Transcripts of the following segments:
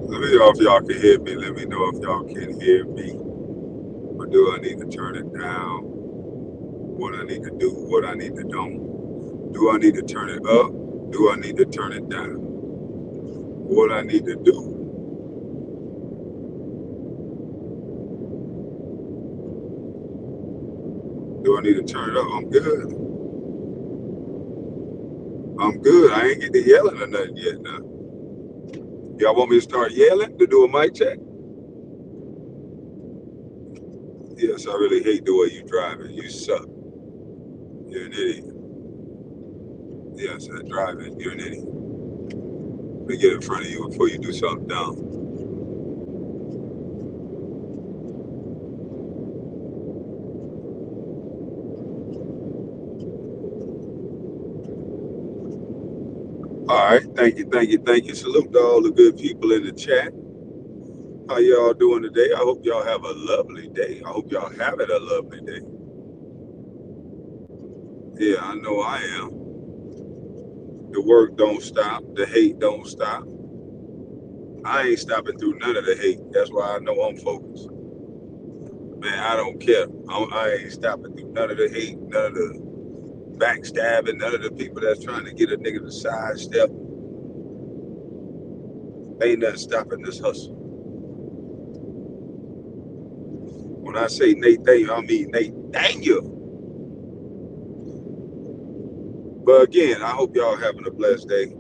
Let me know if y'all can hear me. Let me know if y'all can hear me. Or do I need to turn it down? What I need to do? What I need to do? Do I need to turn it up? Do I need to turn it down? What I need to do? Do I need to turn it up? I'm good. I'm good. I ain't get to yelling or nothing yet now. Y'all want me to start yelling to do a mic check? Yes, I really hate the way you driving. You suck. You're an idiot. Yes, at driving, you're an idiot. Let me get in front of you before you do something dumb. All right, thank you, thank you, thank you. Salute to all the good people in the chat. How y'all doing today? I hope y'all have a lovely day. I hope y'all have it a lovely day. Yeah, I know I am. The work don't stop. The hate don't stop. I ain't stopping through none of the hate. That's why I know I'm focused. Man, I don't care. I ain't stopping through none of the hate, none of the backstabbing, none of the people that's trying to get a nigga to sidestep. Ain't nothing stopping this hustle. When I say Nathaniel, I mean Nathaniel. But again, I hope y'all having a blessed day.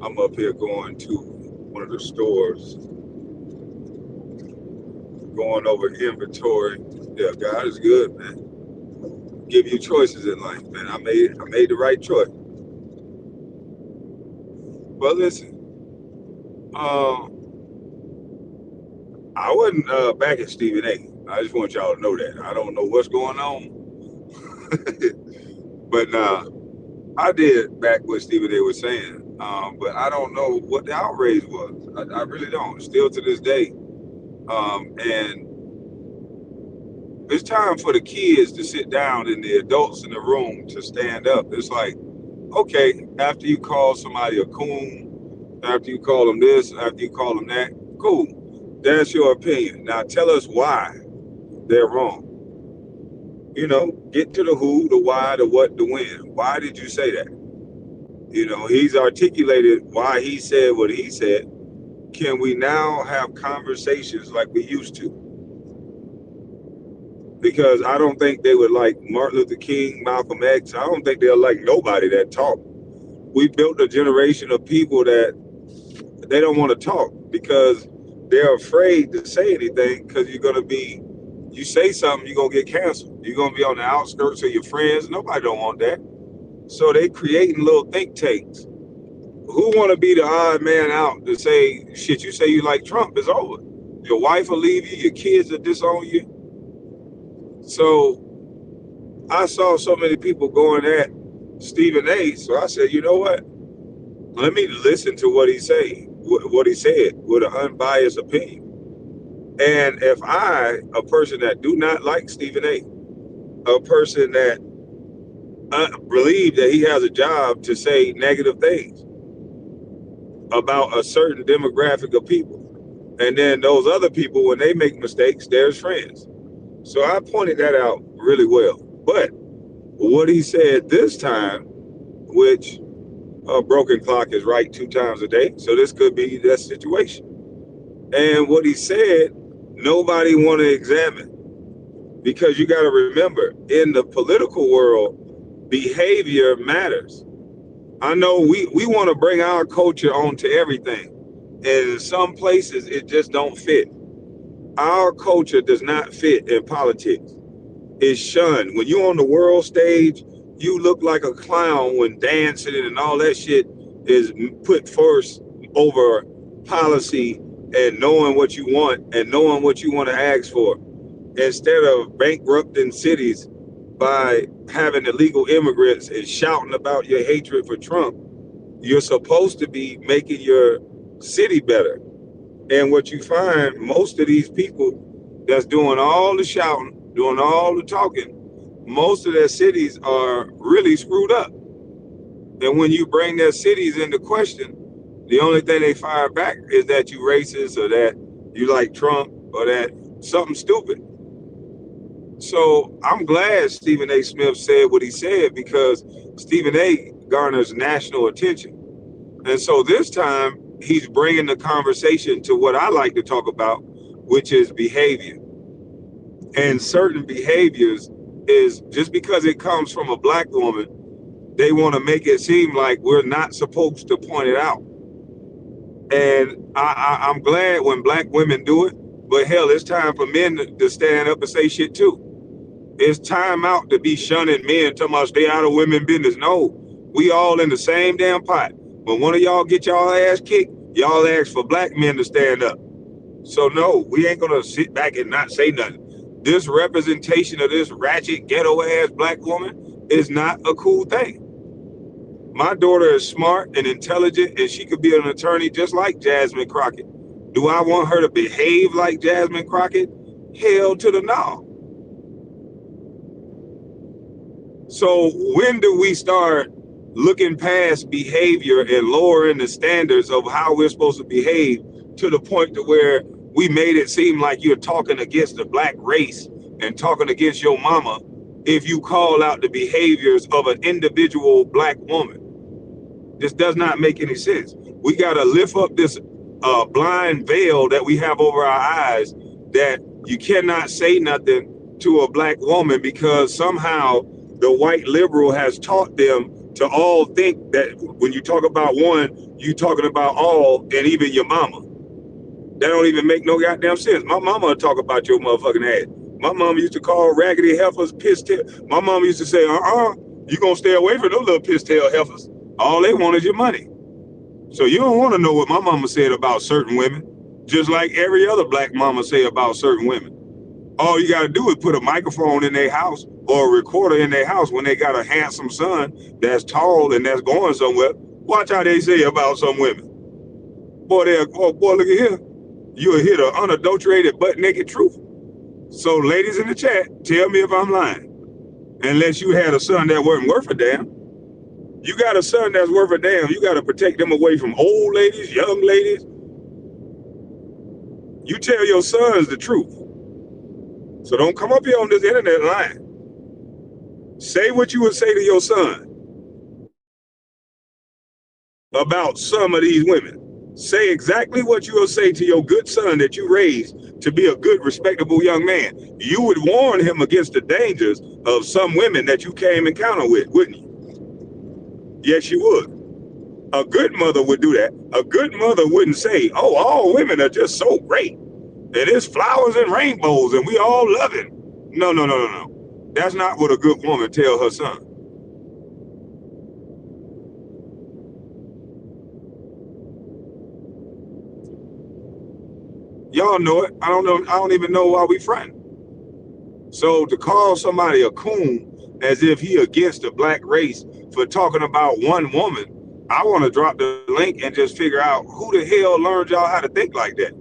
I'm up here going to one of the stores, going over inventory. Yeah, God is good, man. Give you choices in life, man. I made the right choice. But listen, I wasn't back at Stephen A. I just want y'all to know that. I don't know what's going on, but I did back what Stephen A. was saying. But I don't know what the outrage was. I really don't. Still to this day. And it's time for the kids to sit down and the adults in the room to stand up. It's like, okay, after you call somebody a coon, after you call them this, after you call them that, cool. That's your opinion. Now tell us why they're wrong. Get to the who, the why, the what, the when. Why did you say that? He's articulated why he said what he said. Can we now have conversations like we used to? Because I don't think they would like Martin Luther King, Malcolm X. I don't think they'll like nobody that talk. We built a generation of people that they don't want to talk because they're afraid to say anything because you say something, you're going to get canceled. You're going to be on the outskirts of your friends. Nobody don't want that. So they creating little think tanks. Who want to be the odd man out to say, shit, you say you like Trump, it's over. Your wife will leave you, your kids will disown you. So I saw so many people going at Stephen A. So I said, you know what? Let me listen to what he said with an unbiased opinion. And if a person that do not like Stephen A person that believe that he has a job to say negative things about a certain demographic of people, and then those other people, when they make mistakes, they're friends. So I pointed that out really well. But what he said this time, which a broken clock is right 2 times a day. So this could be that situation. And what he said, nobody want to examine because you got to remember in the political world, behavior matters. I know we want to bring our culture onto everything. And in some places, it just don't fit. Our culture does not fit in politics. It's shunned. When you're on the world stage, you look like a clown when dancing and all that shit is put first over policy and knowing what you want and knowing what you want to ask for. Instead of bankrupting cities by having illegal immigrants and shouting about your hatred for Trump, you're supposed to be making your city better. And what you find, most of these people that's doing all the shouting, doing all the talking, most of their cities are really screwed up. And when you bring their cities into question, The only thing they fire back is that you racist or that you like Trump or that something stupid. So I'm glad Stephen A. Smith said what he said because Stephen A. garners national attention. And so this time he's bringing the conversation to what I like to talk about, which is behavior. And certain behaviors is just because it comes from a black woman, they want to make it seem like we're not supposed to point it out. And I'm glad when black women do it, but hell, it's time for men to stand up and say shit too. It's time out to be shunning men, talking about stay out of women business. No, we all in the same damn pot. When one of y'all get y'all ass kicked, y'all ask for black men to stand up. So no, we ain't gonna sit back and not say nothing. This representation of this ratchet ghetto ass black woman is not a cool thing. My daughter is smart and intelligent, and she could be an attorney just like Jasmine Crockett. Do I want her to behave like Jasmine Crockett? Hell to the no. So when do we start looking past behavior and lowering the standards of how we're supposed to behave to the point to where we made it seem like you're talking against the black race and talking against your mama if you call out the behaviors of an individual black woman? This does not make any sense. We got to lift up this blind veil that we have over our eyes that you cannot say nothing to a black woman because somehow the white liberal has taught them to all think that when you talk about one, you talking about all and even your mama. That don't even make no goddamn sense. My mama would talk about your motherfucking ass. My mama used to call raggedy heifers piss tail. My mama used to say, you gonna stay away from those little piss tail heifers. All they want is your money. So you don't want to know what my mama said about certain women, just like every other black mama say about certain women. All you got to do is put a microphone in their house or a recorder in their house when they got a handsome son that's tall and that's going somewhere. Watch how they say about some women. Boy, look at here. You'll hear the unadulterated, butt naked truth. So, ladies in the chat, tell me if I'm lying. Unless you had a son that wasn't worth a damn. You got a son that's worth a damn. You got to protect them away from old ladies, young ladies. You tell your sons the truth. So don't come up here on this internet lying. Say what you would say to your son about some of these women. Say exactly what you will say to your good son that you raised to be a good, respectable young man. You would warn him against the dangers of some women that you came encounter with, wouldn't you? Yes, you would. A good mother would do that. A good mother wouldn't say, oh, all women are just so great. And it's flowers and rainbows and we all love it. No. That's not what a good woman tell her son. Y'all know it. I don't even know why we friends. So to call somebody a coon as if he against the black race for talking about one woman, I want to drop the link and just figure out who the hell learned y'all how to think like that.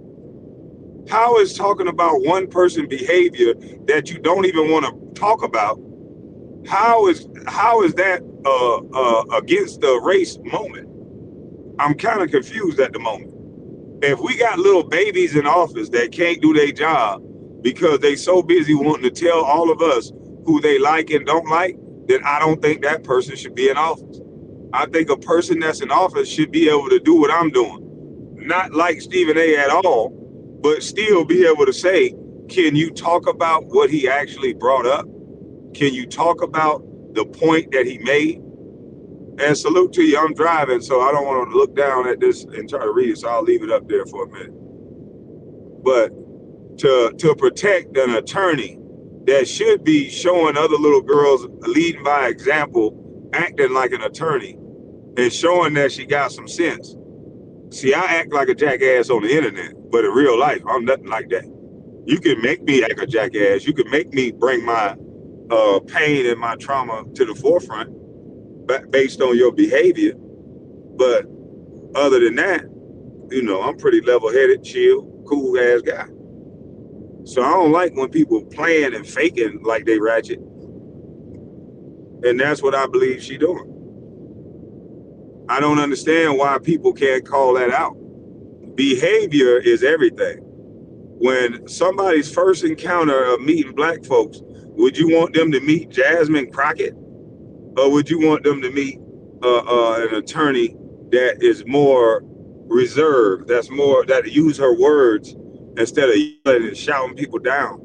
How is talking about one person behavior that you don't even want to talk about? How is that against the race moment? I'm kind of confused at the moment. If we got little babies in office that can't do their job because they so busy wanting to tell all of us who they like and don't like, then I don't think that person should be in office. I think a person that's in office should be able to do what I'm doing. Not like Stephen A. at all, but still be able to say, can you talk about what he actually brought up? Can you talk about the point that he made? And salute to you. I'm driving, so I don't want to look down at this and try to read it, so I'll leave it up there for a minute. But to protect an attorney that should be showing other little girls, leading by example, acting like an attorney, and showing that she got some sense. See, I act like a jackass on the internet, but in real life, I'm nothing like that. You can make me act a jackass. You can make me bring my pain and my trauma to the forefront based on your behavior. But other than that, I'm pretty level-headed, chill, cool ass guy. So I don't like when people playing and faking like they ratchet. And that's what I believe she doing. I don't understand why people can't call that out. Behavior is everything. When somebody's first encounter of meeting black folks, would you want them to meet Jasmine Crockett, or would you want them to meet an attorney that is more reserved, that use her words instead of yelling and shouting people down?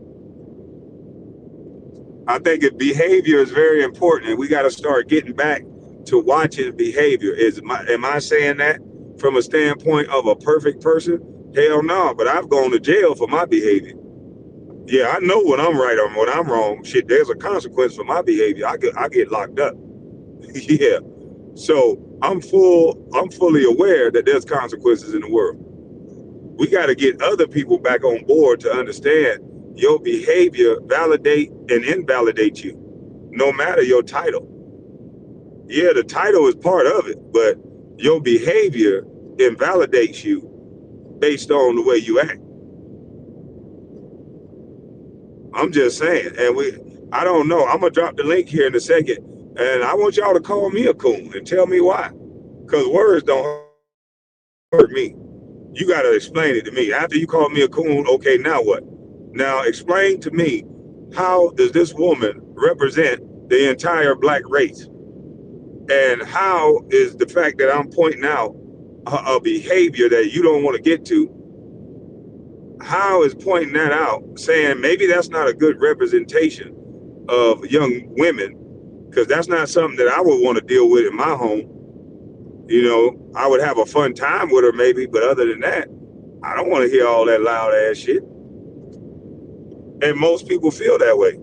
I think behavior is very important, and we got to start getting back to watching behavior. Am I saying that from a standpoint of a perfect person? Hell no, but I've gone to jail for my behavior. Yeah, I know when I'm right or when I'm wrong. Shit, there's a consequence for my behavior. I get locked up. Yeah. So I'm fully aware that there's consequences in the world. We got to get other people back on board to understand your behavior validate and invalidate you, no matter your title. Yeah, the title is part of it, but your behavior invalidates you based on the way you act. I'm just saying, and I don't know. I'm gonna drop the link here in a second, and I want y'all to call me a coon and tell me why, because words don't hurt me. You got to explain it to me. After you call me a coon, okay, now what? Now explain to me, how does this woman represent the entire black race? And how is the fact that I'm pointing out a behavior that you don't want to get to, how is pointing that out, saying maybe that's not a good representation of young women, because that's not something that I would want to deal with in my home. You know, I would have a fun time with her maybe, but other than that, I don't want to hear all that loud ass shit. And most people feel that way.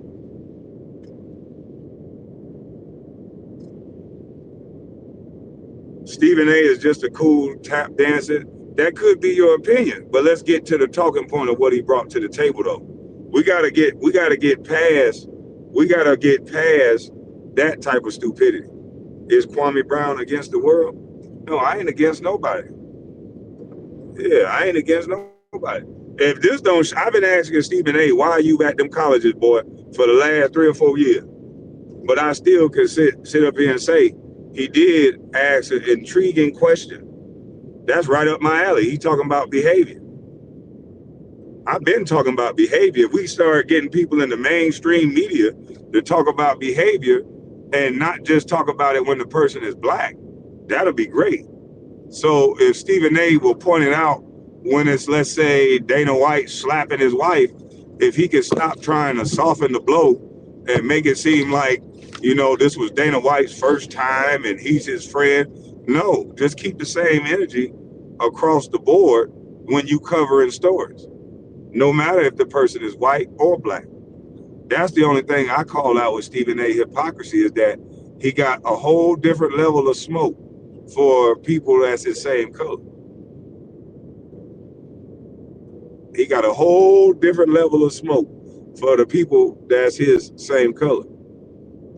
Stephen A is just a cool tap dancer. That could be your opinion, but let's get to the talking point of what he brought to the table, though. We gotta get past that type of stupidity. Is Kwame Brown against the world? No, I ain't against nobody. Yeah, I ain't against nobody. If this don't, I've been asking Stephen A, why are you at them colleges, boy, for the last 3 or 4 years? But I still can sit up here and say he did ask an intriguing question. That's right up my alley. He's talking about behavior. I've been talking about behavior. If we start getting people in the mainstream media to talk about behavior and not just talk about it when the person is black, that'll be great. So if Stephen A will point it out when it's, let's say, Dana White slapping his wife, if he could stop trying to soften the blow and make it seem like, you know, this was Dana White's first time and he's his friend. No, just keep the same energy across the board when you cover in stories, no matter if the person is white or black. That's the only thing I call out with Stephen A hypocrisy, is that he got a whole different level of smoke for people that's his same color. He got a whole different level of smoke for the people that's his same color.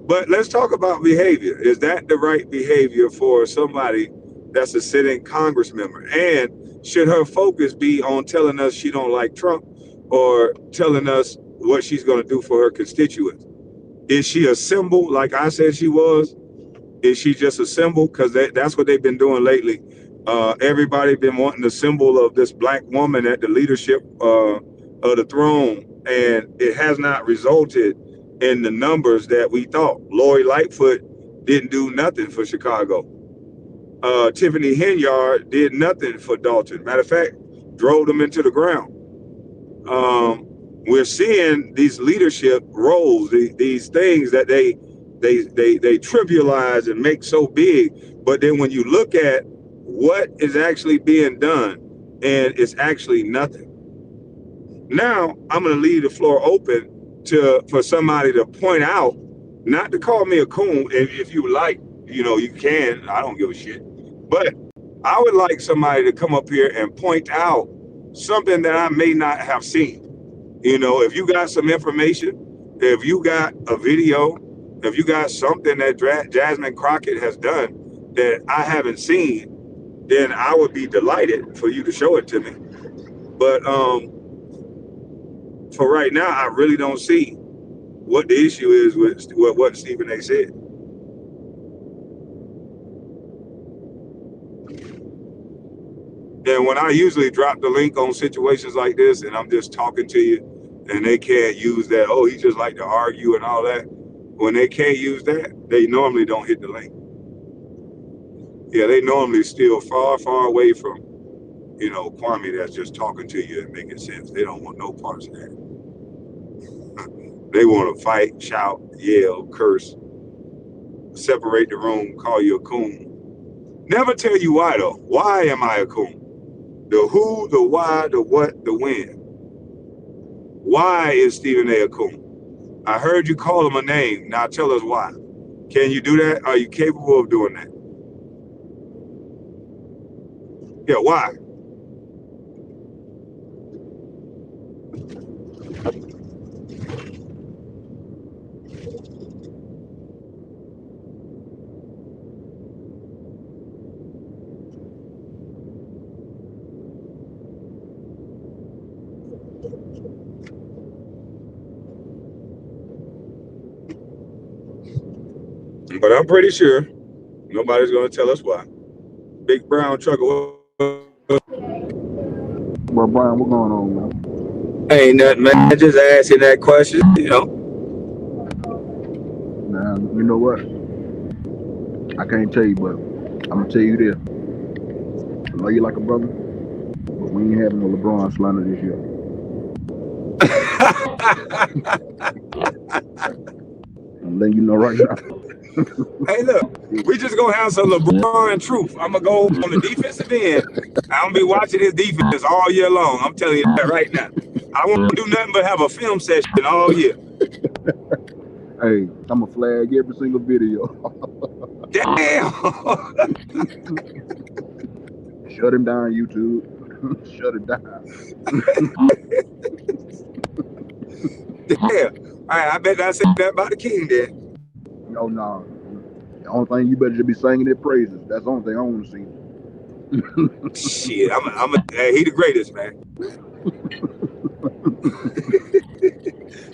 But let's talk about behavior. Is that the right behavior for somebody that's a sitting Congress member? And should her focus be on telling us she don't like Trump, or telling us what she's going to do for her constituents? Is she a symbol like I said she was? Is she just a symbol? Because that's what they've been doing lately. Everybody been wanting the symbol of this black woman at the leadership of the throne, and it has not resulted in the numbers that we thought. Lori Lightfoot didn't do nothing for Chicago. Tiffany Henyard did nothing for Dalton. Matter of fact, drove them into the ground. We're seeing these leadership roles, these things that they trivialize and make so big, but then when you look at what is actually being done, and it's actually nothing. Now I'm going to leave the floor open for somebody to point out, not to call me a coon. If you like, you know, you can. I don't give a shit. But I would like somebody to come up here and point out something that I may not have seen. You know, if you got some information, if you got a video, if you got something that Jasmine Crockett has done that I haven't seen, then I would be delighted for you to show it to me. But for right now, I really don't see what the issue is with what Stephen A said. when I usually drop the link on situations like this and I'm just talking to you and they can't use that, oh, he just like to argue and all that. When they can't use that, they normally don't hit the link. Yeah, they normally still far, far away from, Kwame that's just talking to you and making sense. They don't want no parts of that. They want to fight, shout, yell, curse, separate the room, call you a coon. Never tell you why though. Why am I a coon? The who, the why, the what, the when. Why is Stephen A. coon? I heard you call him a name. Now tell us why. Can you do that? Are you capable of doing that? Yeah, why? But I'm pretty sure nobody's going to tell us why. Big brown trucker. Well, Brian, what's going on, man? Ain't nothing, man. Just asking that question, Man, you know what? I can't tell you, but I'm gonna tell you this. I know you like a brother, but we ain't having no LeBron slander this year. I'm letting you know right now. Hey, look, we just gonna have some LeBron truth. I'm gonna go on the defensive end. I'm gonna be watching his defense all year long. I'm telling you that right now. I won't do nothing but have a film session all year. Hey, I'm gonna flag every single video. Damn. Shut him down, YouTube. Shut it down. Damn. All right, I bet I said that about the king then. Oh no. The only thing you better just be singing their praises. That's the only thing I want to see. Shit, hey, he the greatest, man.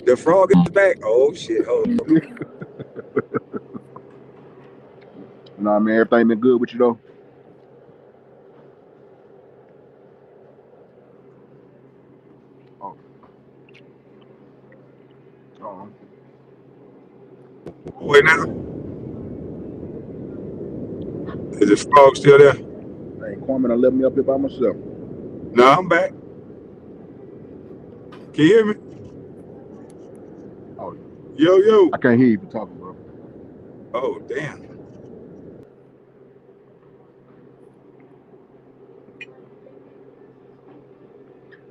The frog is back. Oh shit. Hold on. Nah, man, everything been good with you though. Oh, oh. Wait now. Is the frog still there? Hey, Kwame done left me up here by myself. No, I'm back. Can you hear me? Oh, Yo. I can't hear you talking, bro. Oh, damn.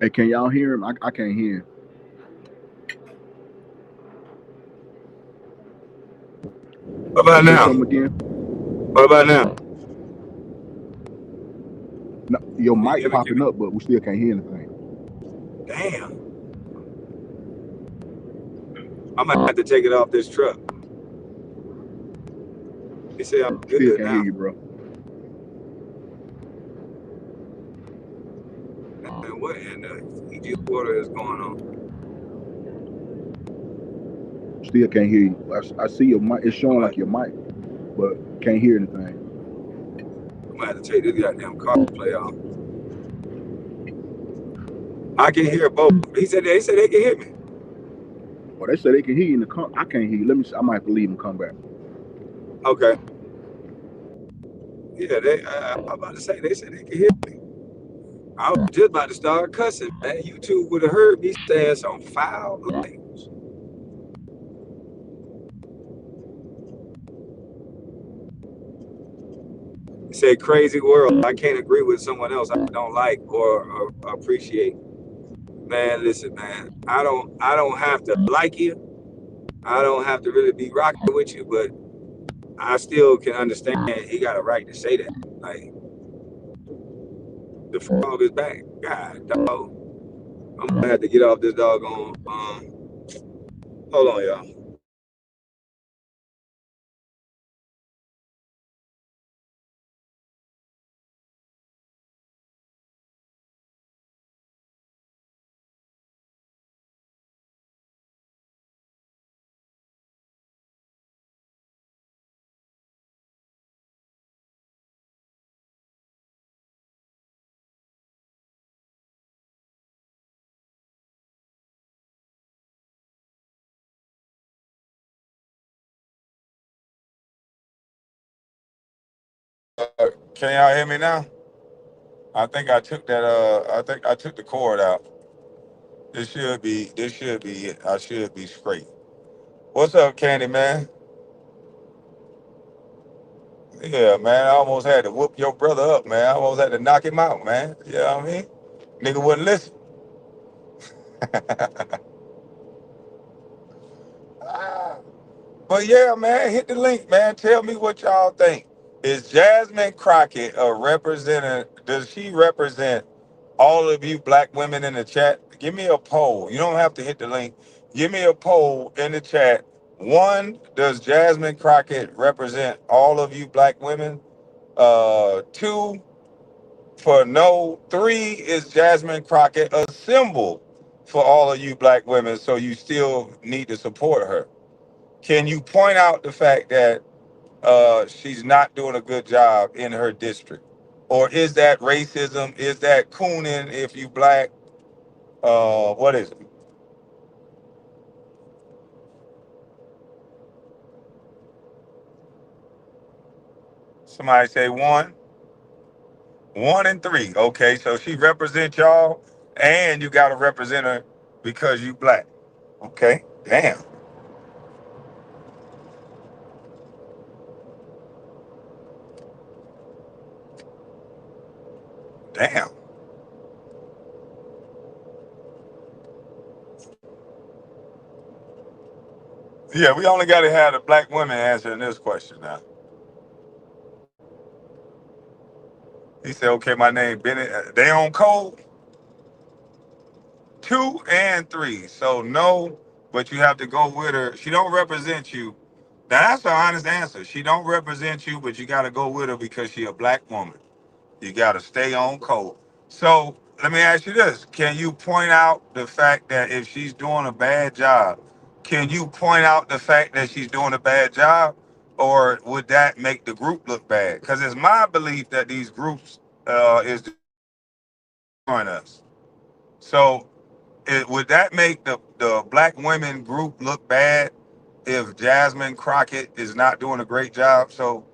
Hey, can y'all hear him? I can't hear him. What about Say now? something again. What about now? No, your Can you mic hear me? popping up, but we still can't hear anything. Damn. I might have to take it off this truck. They say I'm Still good can't now. hear you, bro. Man, what in the Fiji water is going on? Still can't hear you. I see your mic. It's showing like your mic, but can't hear anything. I'm gonna have to take this goddamn car play off. I can hear both. They said they can hear me. Well, they said they can hear you in the car. I can't hear you. Let me see. I might have to leave and come back. Okay. Yeah, I'm about to say they said they can hear me. I was just about to start cussing, man. YouTube would have heard me saying some foul language. Say crazy world. I can't agree with someone else I don't like or appreciate. Man, listen, man. I don't have to like you. I don't have to really be rocking with you, but I still can understand he got a right to say that. Like the frog is back. God, dog. I'm gonna have to get off this doggone. Hold on, y'all. Can y'all hear me now? I think I took that. I think I took the cord out. This should be. This should be it. I should be straight. What's up, Candy Man? Yeah, man. I almost had to whoop your brother up, man. I almost had to knock him out, man. You know what I mean? Nigga wouldn't listen. Ah. But yeah, man, hit the link, man. Tell me what y'all think. Is Jasmine Crockett a representative? Does she represent all of you black women in the chat? Give me a poll. You don't have to hit the link. Give me a poll in the chat. One, does Jasmine Crockett represent all of you black women? Two, for no. Three, is Jasmine Crockett a symbol for all of you black women? So you still need to support her. Can you point out the fact that she's not doing a good job in her district? Or is that racism? Is that cooning if you black? What is it? Somebody say one. One and three. Okay, so she represents y'all and you gotta represent her because you black. Okay. Damn. Damn. Yeah, we only gotta have the black women answering this question now. He said, okay, my name Bennett. They on code? Two and three. So no, but you have to go with her. She don't represent you. Now that's the honest answer. She don't represent you, but you got to go with her because she a black woman. You got to stay on code. So let me ask you this: can you point out the fact that if she's doing a bad job, can you point out the fact that she's doing a bad job, or would that make the group look bad? Because it's my belief that these groups is destroying us. So would that make the black women group look bad if Jasmine Crockett is not doing a great job? So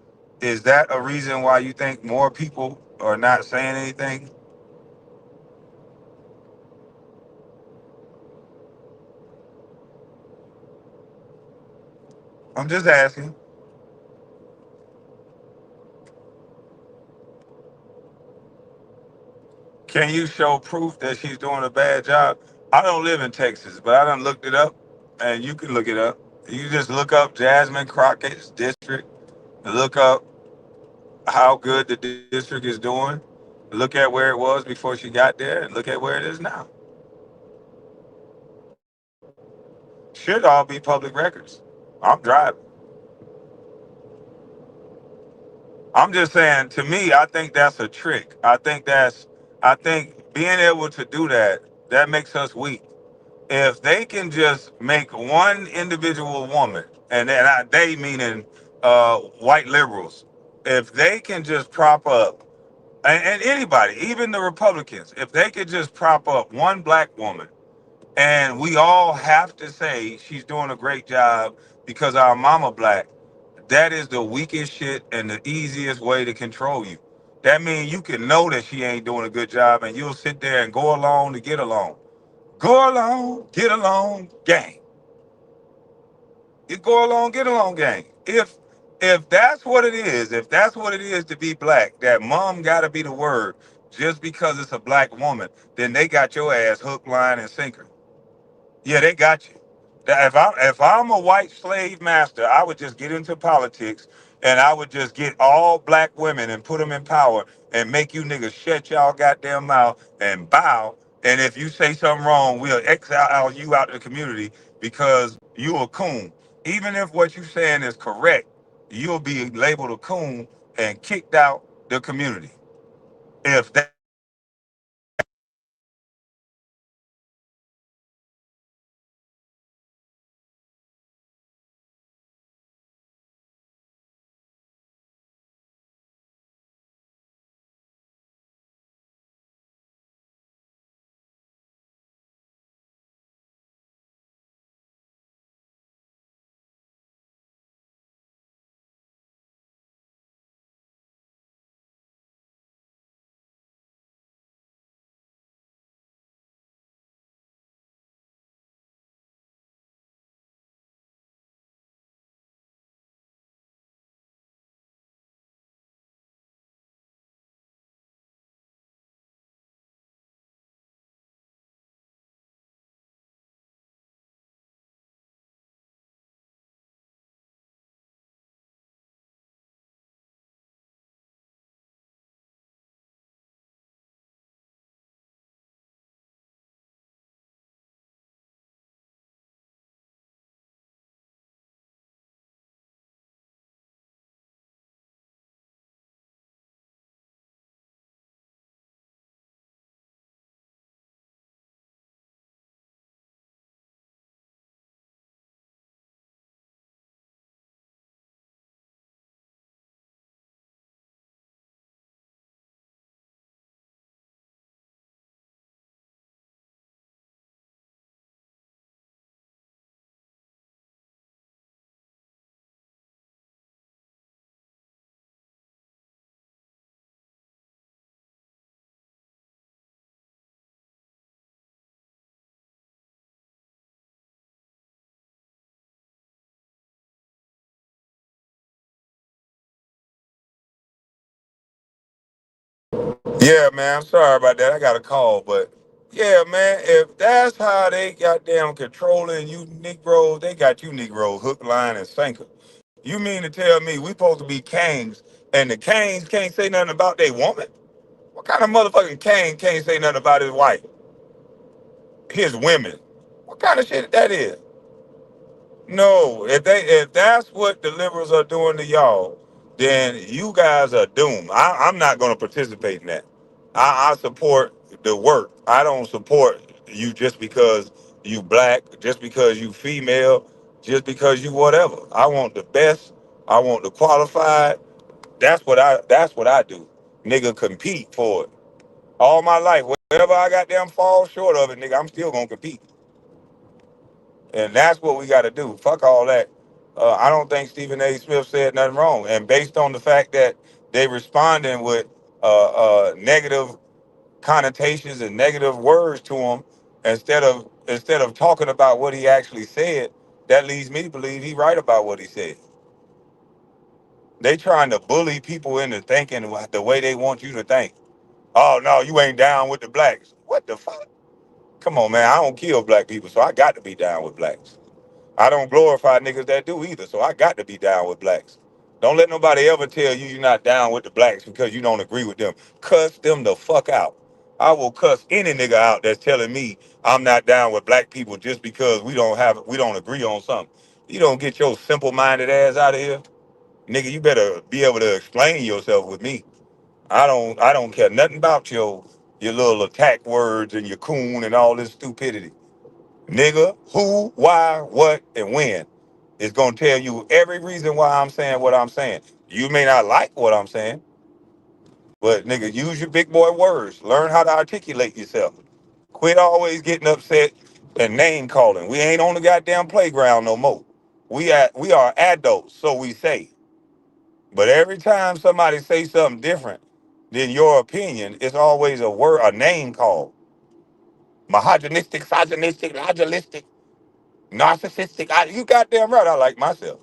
is that a reason why you think more people are not saying anything? I'm just asking. Can you show proof that she's doing a bad job? I don't live in Texas, but I done looked it up, and you can look it up. You just look up Jasmine Crockett's district, look up how good the district is doing, look at where it was before she got there, and look at where it is now. Should all be public records. I'm driving. I'm just saying, to me, I think that's a trick. I think being able to do that, that makes us weak. If they can just make one individual woman, they meaning white liberals, if they can just prop up, and anybody, even the Republicans, if they could just prop up one black woman, and we all have to say she's doing a great job because our mama black, that is the weakest shit and the easiest way to control you. That means you can know that she ain't doing a good job and you'll sit there and go along to get along. Go along, get along, gang. You go along, get along, gang. If that's what it is, if that's what it is to be black, that mom gotta be the word just because it's a black woman, then they got your ass hook, line, and sinker. Yeah, they got you. If I'm a white slave master, I would just get into politics and I would just get all black women and put them in power and make you niggas shut y'all goddamn mouth and bow. And if you say something wrong, we'll exile you out of the community because you a coon. Even if what you saying is correct, you'll be labeled a coon and kicked out the community. If that Yeah, man, I'm sorry about that. I got a call, but yeah, man, if that's how they goddamn controlling you Negroes, they got you Negroes hook, line, and sinker. You mean to tell me we supposed to be kings and the kings can't say nothing about their woman? What kind of motherfucking king can't say nothing about his wife, his women? What kind of shit that is? No, if that's what the liberals are doing to y'all, then you guys are doomed. I'm not going to participate in that. I support the work. I don't support you just because you black, just because you female, just because you whatever. I want the best. I want the qualified. That's what I do. Nigga, compete for it. All my life, wherever I got them fall short of it, nigga, I'm still gonna compete. And that's what we got to do. Fuck all that. I don't think Stephen A. Smith said nothing wrong. And based on the fact that they responding with negative connotations and negative words to him instead of talking about what he actually said, that leads me to believe he right about what he said. They trying to bully people into thinking the way they want you to think. Oh no, you ain't down with the blacks. What the fuck? Come on, man. I don't kill black people, so I got to be down with blacks. I don't glorify niggas that do either, so I got to be down with blacks. Don't let nobody ever tell you you're not down with the blacks because you don't agree with them. Cuss them the fuck out. I will cuss any nigga out that's telling me I'm not down with black people just because we don't agree on something. You don't get your simple minded ass out of here. Nigga, you better be able to explain yourself with me. I don't care nothing about your little attack words and your coon and all this stupidity. Nigga, who, why, what, and when is gonna tell you every reason why I'm saying what I'm saying. You may not like what I'm saying, but nigga, use your big boy words. Learn how to articulate yourself. Quit always getting upset and name calling. We ain't on the goddamn playground no more. We are adults, so we say. But every time somebody say something different than your opinion, it's always a name call. Misogynistic, misogynistic, misogynistic, narcissistic. You goddamn right. I like myself.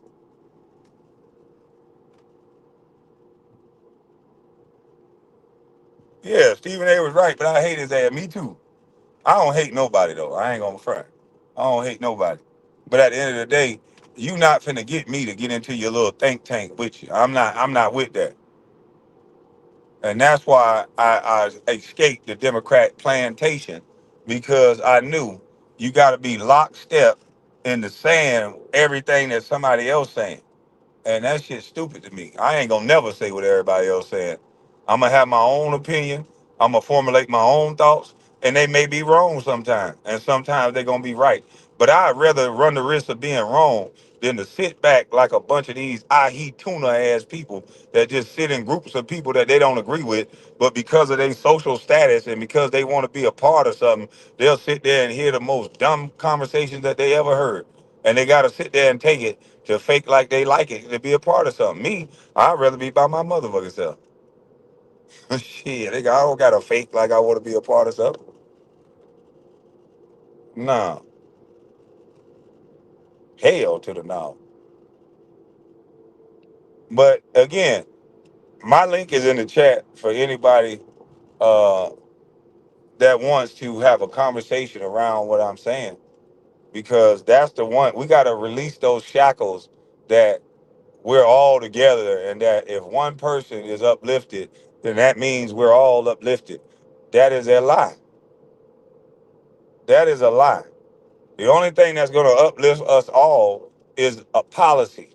Yeah, Stephen A was right, but I hate his ass. Me too. I don't hate nobody though. I ain't gonna front. I don't hate nobody. But at the end of the day, you not finna get me to get into your little think tank with you. I'm not with that. And that's why I escaped the Democrat plantation because I knew you gotta be lockstep in the saying everything that somebody else saying. And that shit's stupid to me. I ain't gonna never say what everybody else saying. I'm gonna have my own opinion. I'm gonna formulate my own thoughts, and they may be wrong sometimes, and sometimes they're gonna be right. But I'd rather run the risk of being wrong than to sit back like a bunch of these I heat tuna ass people that just sit in groups of people that they don't agree with, but because of their social status and because they want to be a part of something, they'll sit there and hear the most dumb conversations that they ever heard. And they gotta sit there and take it to fake like they like it to be a part of something. Me, I'd rather be by my motherfucking self. Shit, I don't gotta fake like I want to be a part of something. Nah, hell to the no. But again, my link is in the chat for anybody uh, that wants to have a conversation around what I'm saying, because that's the one we gotta release those shackles that we're all together, and that if one person is uplifted, then that means we're all uplifted. That is a lie. That is a lie. The only thing that's going to uplift us all is a policy.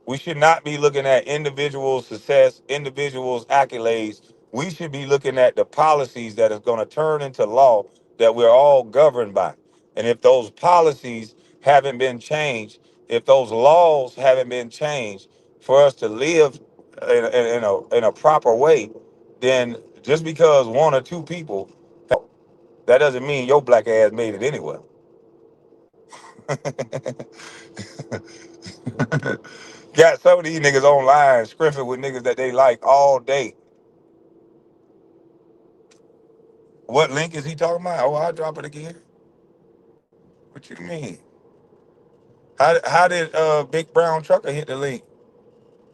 We should not be looking at individual success, individuals' accolades. We should be looking at the policies that is going to turn into law that we're all governed by. And if those policies haven't been changed, if those laws haven't been changed for us to live in a proper way, then just because one or two people, that doesn't mean your black ass made it anywhere. Got some of these niggas online scriffing with niggas that they like all day. What link is he talking about? Oh, I'll drop it again. What you mean? How did Big Brown Trucker hit the link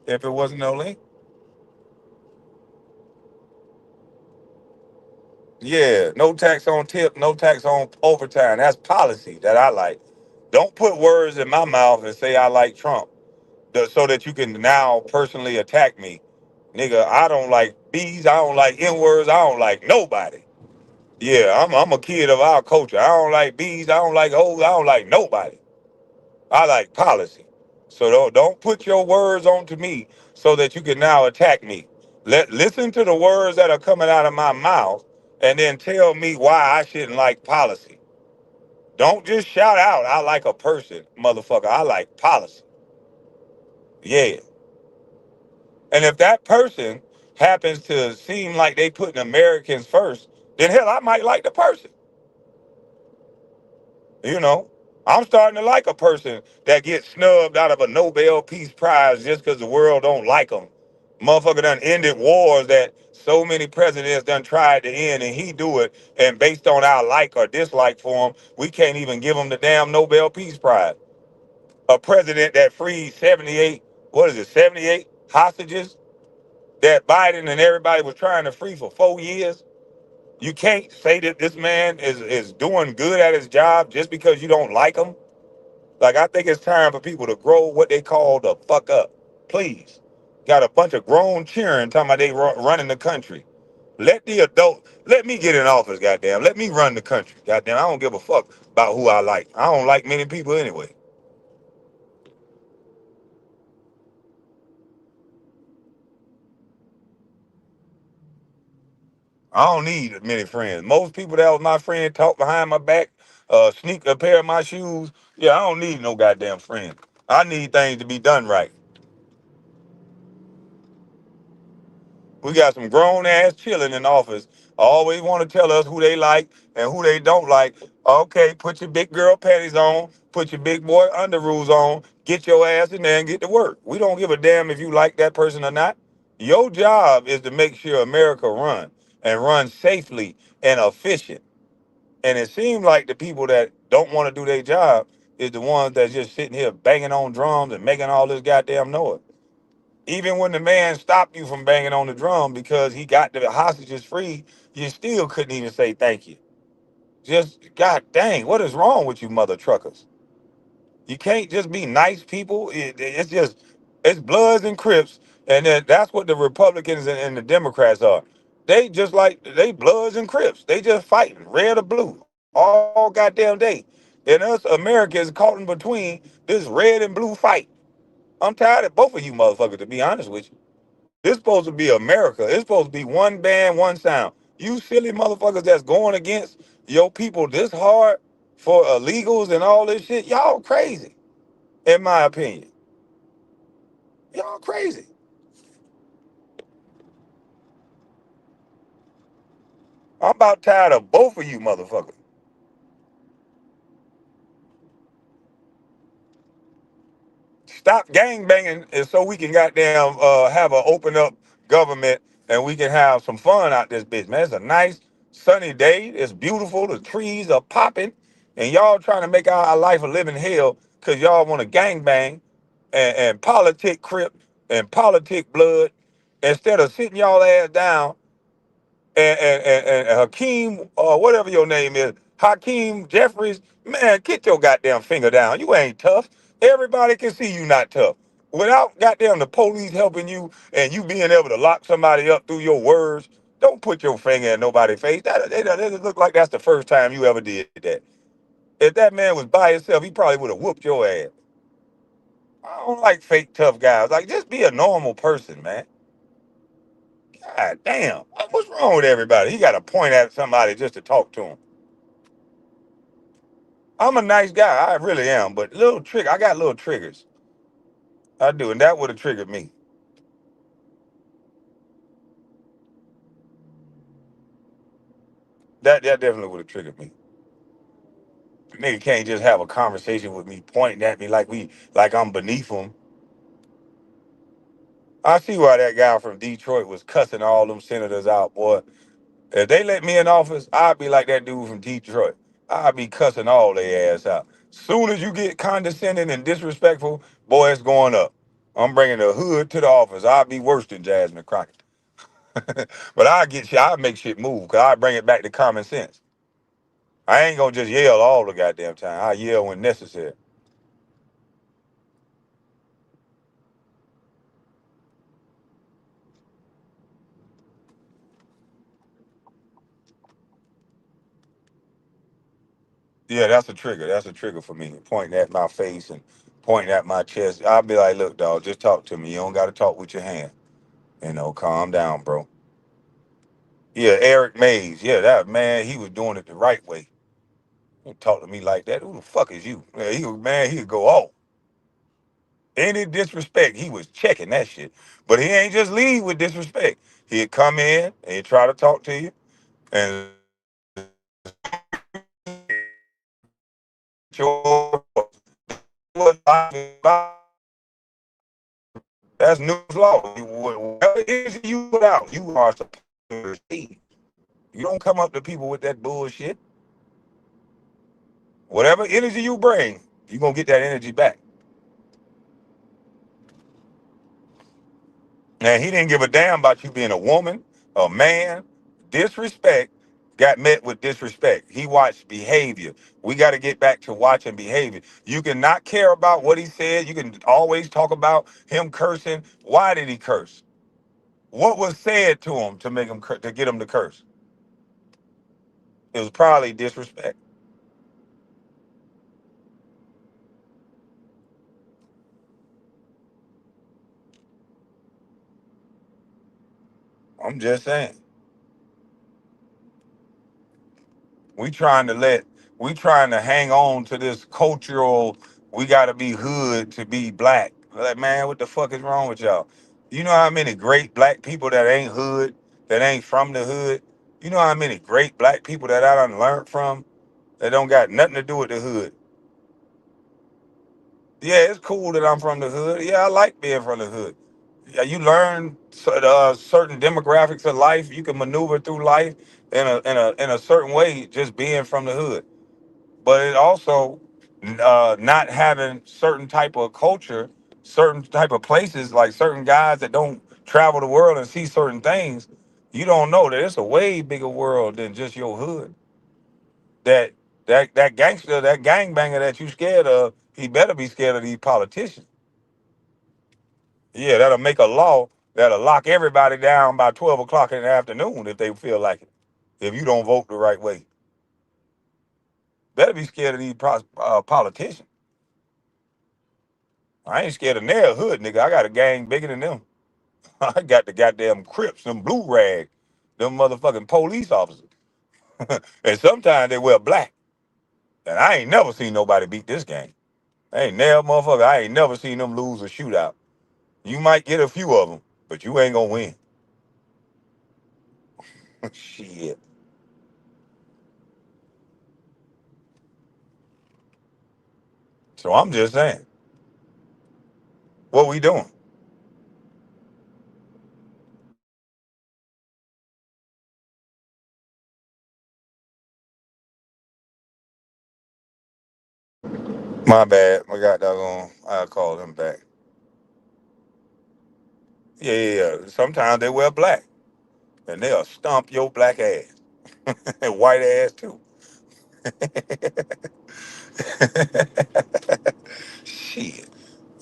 if it wasn't no link? Yeah, no tax on tip, no tax on overtime. That's policy that I like. Don't put words in my mouth and say I like Trump so that you can now personally attack me. Nigga, I don't like B's, I don't like N words, I don't like nobody. Yeah, I'm a kid of our culture. I don't like B's, I don't like O's, I don't like nobody. I like policy. So don't put your words onto me so that you can now attack me. Listen to the words that are coming out of my mouth and then tell me why I shouldn't like policy. Don't just shout out, I like a person, motherfucker. I like policy. Yeah. And if that person happens to seem like they putting Americans first, then hell, I might like the person. You know, I'm starting to like a person that gets snubbed out of a Nobel Peace Prize just because the world don't like them. Motherfucker done ended wars that so many presidents done tried to end, and he do it. And based on our like or dislike for him, we can't even give him the damn Nobel Peace Prize. A president that freed 78, what is it, 78 hostages that Biden and everybody was trying to free for 4 years. You can't say that this man is doing good at his job just because you don't like him. Like, I think it's time for people to grow what they call the fuck up. Please. Got a bunch of grown cheering talking about they running the country. Let me get in office, goddamn. Let me run the country, goddamn. I don't give a fuck about who I like. I don't like many people anyway. I don't need many friends. Most people that was my friend talk behind my back, sneak a pair of my shoes. Yeah, I don't need no goddamn friend. I need things to be done right. We got some grown ass chilling in office. Always want to tell us who they like and who they don't like. Okay, put your big girl panties on, put your big boy underoos on, get your ass in there and get to work. We don't give a damn if you like that person or not. Your job is to make sure America run and run safely and efficient. And it seems like the people that don't want to do their job is the ones that's just sitting here banging on drums and making all this goddamn noise. Even when the man stopped you from banging on the drum because he got the hostages free, you still couldn't even say thank you. Just, god dang, what is wrong with you mother truckers? You can't just be nice people. It's just, it's Bloods and Crips, and then that's what the Republicans and the Democrats are. They just like, they Bloods and Crips. They just fighting, red or blue, all goddamn day. And us Americans caught in between this red and blue fight. I'm tired of both of you motherfuckers, to be honest with you. This supposed to be America. It's supposed to be one band, one sound. You silly motherfuckers that's going against your people this hard for illegals and all this shit, y'all crazy, in my opinion. Y'all crazy. I'm about tired of both of you motherfuckers. Stop gang banging and so we can goddamn have an open up government and we can have some fun out this bitch, man. It's a nice sunny day. It's beautiful. The trees are popping. And y'all trying to make our life a living hell because y'all want to gang bang and politic crip and politic blood instead of sitting y'all ass down and Hakeem, or whatever your name is, Hakeem Jeffries, man, get your goddamn finger down. You ain't tough. Everybody can see you not tough. Without goddamn the police helping you and you being able to lock somebody up through your words, don't put your finger in nobody's face. That doesn't look like that's the first time you ever did that. If that man was by himself, he probably would have whooped your ass. I don't like fake tough guys. Like, just be a normal person, man. God damn. What's wrong with everybody? He got to point at somebody just to talk to him. I'm a nice guy. I really am. But I got little triggers. I do. And that would have triggered me. That definitely would have triggered me. Nigga can't just have a conversation with me pointing at me like I'm beneath him. I see why that guy from Detroit was cussing all them senators out, boy. If they let me in office, I'd be like that dude from Detroit. I'd be cussing all their ass out. Soon as you get condescending and disrespectful, boy, it's going up. I'm bringing the hood to the office. I'd be worse than Jasmine Crockett. But I get you. I make shit move because I bring it back to common sense. I ain't gonna just yell all the goddamn time. I yell when necessary. Yeah, that's a trigger. That's a trigger for me. Pointing at my face and pointing at my chest. I'll be like, look, dog, just talk to me. You don't got to talk with your hand. Calm down, bro. Yeah, Eric Mays. Yeah, that man, he was doing it the right way. He talk to me like that. Who the fuck is you? Yeah, he would go off. Any disrespect, he was checking that shit. But he ain't just leave with disrespect. He'd come in and he'd try to talk to you and your that's news law. Whatever energy you put out, you are supposed to receive. You don't come up to people with that bullshit. Whatever energy you bring, you're gonna get that energy back. And he didn't give a damn about you being a woman, a man. Disrespect got met with disrespect. He watched behavior. We got to get back to watching behavior. You can not care about what he said. You can always talk about him cursing. Why did he curse? What was said to him to make him to get him to curse? It was probably disrespect. I'm just saying. We trying to let we trying to hang on to this cultural. We got to be hood to be black. Like, man, what the fuck is wrong with y'all? You know how many great black people that ain't hood, that ain't from the hood. You know how many great black people that I done learned from that don't got nothing to do with the hood. Yeah, it's cool that I'm from the hood. Yeah, I like being from the hood. Yeah, you learn certain demographics of life. You can maneuver through life in a certain way just being from the hood. But it also not having certain type of culture, certain type of places, like certain guys that don't travel the world and see certain things. You don't know that it's a way bigger world than just your hood. That that gangster, that gangbanger that you scared of, he better be scared of these politicians. Yeah, that'll make a law that'll lock everybody down by 12 o'clock in the afternoon if they feel like it. If you don't vote the right way, better be scared of these politicians. I ain't scared of their hood, nigga. I got a gang bigger than them. I got the goddamn Crips, them blue rag, them motherfucking police officers. And sometimes they wear black. And I ain't never seen nobody beat this gang. I ain't never, motherfucker, I ain't never seen them lose a shootout. You might get a few of them, but you ain't gonna win. Shit. So I'm just saying, what we doing? My bad. I got doggone. I'll call them back. Yeah, yeah, yeah. Sometimes they wear black, and they'll stomp your black ass and white ass too. Shit.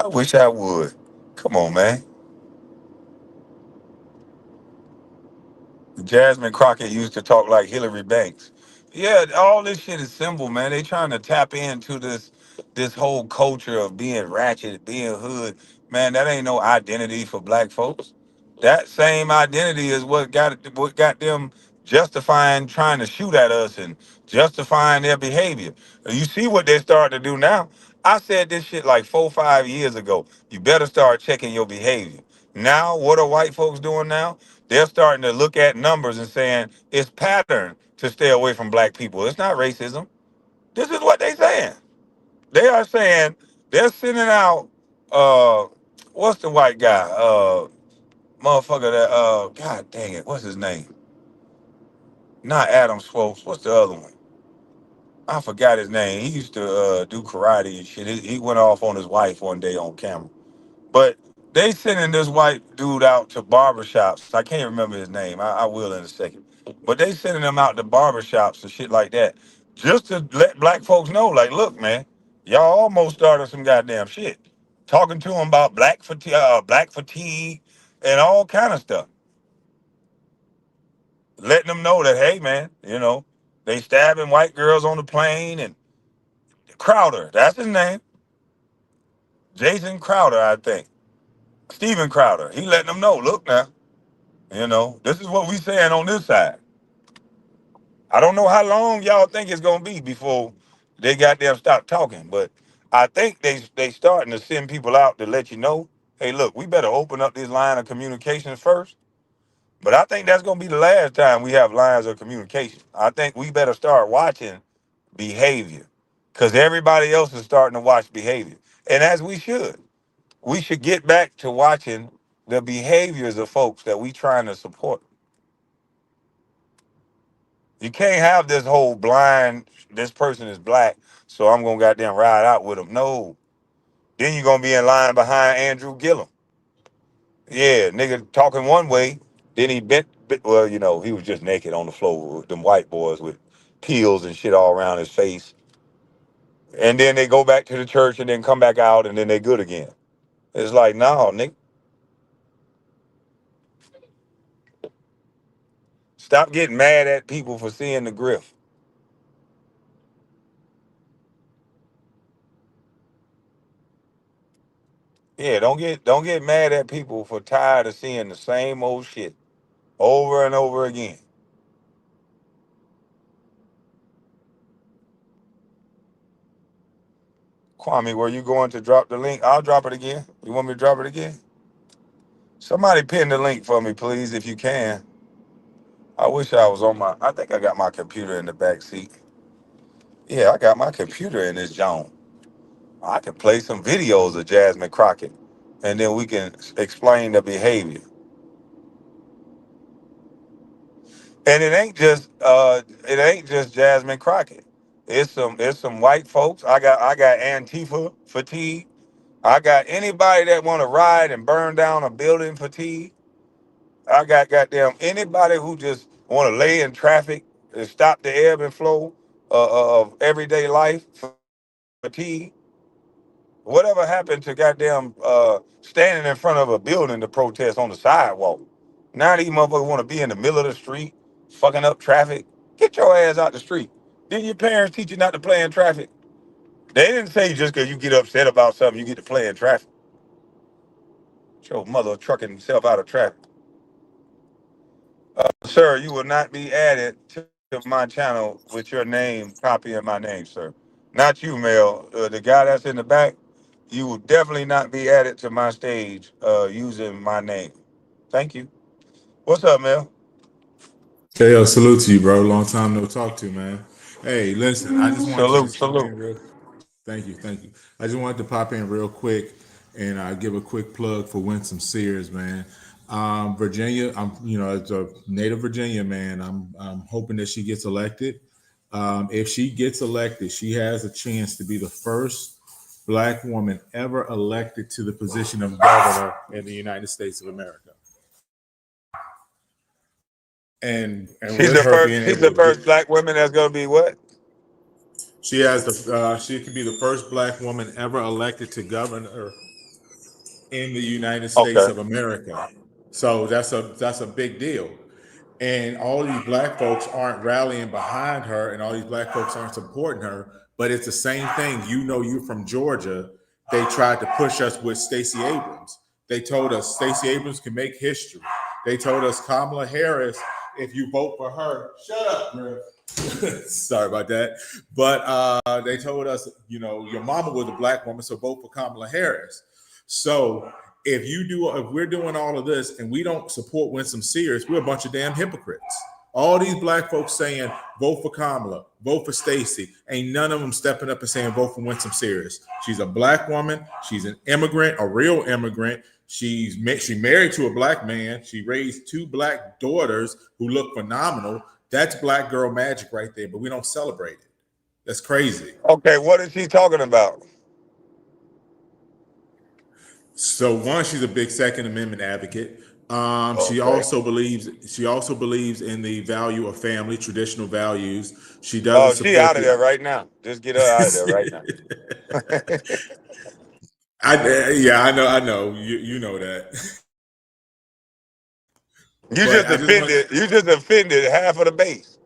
I wish I would. Come on, man. Jasmine Crockett used to talk like Hillary Banks. Yeah, all this shit is simple, man. They trying to tap into this whole culture of being ratchet, being hood. Man, that ain't no identity for black folks. That same identity is what got them justifying trying to shoot at us and justifying their behavior. You see what they starting to do now? I said this shit like 4, 5 years ago. You better start checking your behavior. Now, what are white folks doing now? They're starting to look at numbers and saying it's pattern to stay away from black people. It's not racism. This is what they're saying. They are saying they're sending out what's the white guy? Motherfucker that god dang it, what's his name? Not Adam Swopes. What's the other one? I forgot his name. He used to do karate and shit. He went off on his wife one day on camera. But They sending this white dude out to barbershops. I can't remember his name. I will in a second. But they sending him out to barbershops and shit like that. Just to let black folks know, like, look, man, y'all almost started some goddamn shit. Talking to them about black fatigue and all kind of stuff. Letting them know that, hey, man, they stabbing white girls on the plane and Crowder, that's his name. Jason Crowder, I think. Steven Crowder. He letting them know, look now, this is what we saying on this side. I don't know how long y'all think it's gonna be before they got them stop talking, but I think they starting to send people out to let you know, hey, look, we better open up this line of communications first. But I think that's gonna be the last time we have lines of communication. I think we better start watching behavior, because everybody else is starting to watch behavior, and as we should. We should get back to watching the behaviors of folks that we trying to support. You can't have this whole blind, this person is black, so I'm gonna goddamn ride out with them. No. Then you're gonna be in line behind Andrew Gillum. Yeah, nigga talking one way, then he well, he was just naked on the floor with them white boys with peels and shit all around his face. And then they go back to the church and then come back out and then they good again. It's like, no, nigga, stop getting mad at people for seeing the grift. Yeah, don't get mad at people for tired of seeing the same old shit over and over again. Kwame, were you going to drop the link? I'll drop it again. You want me to drop it again? Somebody pin the link for me, please, if you can. I wish I was I think I got my computer in the back seat. Yeah, I got my computer in this zone. I can play some videos of Jasmine Crockett, and then we can explain the behavior. And it ain't just Jasmine Crockett. It's some white folks. I got Antifa fatigue. I got anybody that want to ride and burn down a building fatigue. I got goddamn anybody who just want to lay in traffic and stop the ebb and flow of everyday life fatigue. Whatever happened to goddamn standing in front of a building to protest on the sidewalk? Now these motherfuckers want to be in the middle of the street, fucking up traffic. Get your ass out the street. Didn't your parents teach you not to play in traffic? They didn't say just because you get upset about something, you get to play in traffic. Get your mother trucking yourself out of traffic. Sir, you will not be added to my channel with your name, copying my name, sir. Not you, Mel. The guy that's in the back, you will definitely not be added to my stage using my name. Thank you. What's up, Mel? Hey, yo, salute to you, bro. Long time no talk to, man. Hey, listen, I just wanted to Salute, just come salute. in real. Thank you, thank you. I just wanted to pop in real quick and give a quick plug for Winsome Sears, man. Virginia, as a native Virginia man, I'm hoping that she gets elected. If she gets elected, she has a chance to be the first black woman ever elected to the position of governor in the United States of America. And She's with the her first. being She's able the to get first black woman that's gonna be what? she could be the first black woman ever elected to governor in the United States Okay. of America. So that's a big deal. And all these black folks aren't rallying behind her, and all these black folks aren't supporting her. But it's the same thing. You from Georgia. They tried to push us with Stacey Abrams. They told us Stacey Abrams can make history. They told us Kamala Harris, if you vote for her, shut up, bro. Sorry about that. But they told us, your mama was a black woman, so vote for Kamala Harris. So if we're doing all of this and we don't support Winsome Sears, we're a bunch of damn hypocrites. All these black folks saying vote for Kamala, vote for Stacey, ain't none of them stepping up and saying vote for Winsome Sears. She's a black woman. She's an immigrant, a real immigrant. She married to a black man. She raised two black daughters who look phenomenal. That's black girl magic right there, but we don't celebrate it. That's crazy. Okay. What is she talking about? So one, she's a big Second Amendment advocate. She Okay. also believes in the value of family, traditional values. She doesn't Oh, she support out of the. there right now. Just get her out of there right now. Yeah, I know. You know that. You But just I just want. offended. You just offended half of the base.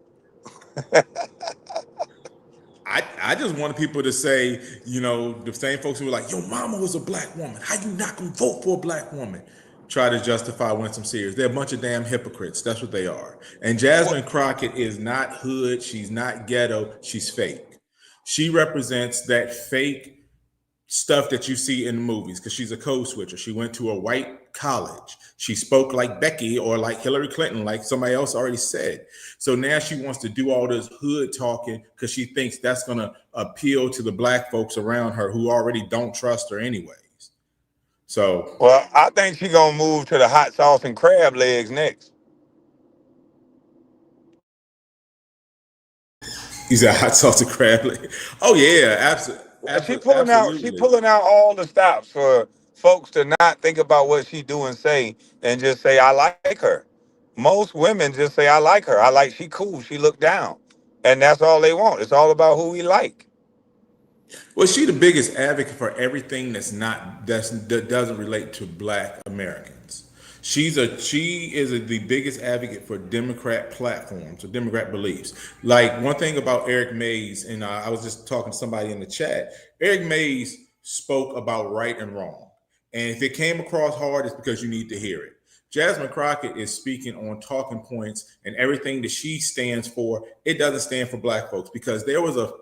I just wanted people to say, the same folks who were like, "Your mama was a black woman. How you not gonna vote for a black woman?" Try to justify Winsome Sears. They're a bunch of damn hypocrites. That's what they are. And What? Jasmine Crockett is not hood. She's not ghetto. She's fake. She represents that fake stuff that you see in the movies because she's a code switcher. She went to a white college. She spoke like Becky or like Hillary Clinton, like somebody else already said. So now she wants to do all this hood talking because she thinks that's going to appeal to the black folks around her who already don't trust her anyways. So Well, I think she gonna move to the hot sauce and crab legs next. he's a hot salted crab leg. Oh yeah, She absolutely. pulling out all the stops for folks to not think about what she do and say and just say I like her. Most women just say I like her. I like she cool. She look down, and that's all they want. It's all about who we like. Well, she the biggest advocate for everything that doesn't relate to Black Americans. The biggest advocate for Democrat platforms or Democrat beliefs. Like one thing about Eric Mays, and I was just talking to somebody in the chat. Eric Mays spoke about right and wrong, and if it came across hard, it's because you need to hear it. Jasmine Crockett is speaking on talking points and everything that she stands for. It doesn't stand for Black folks because there was a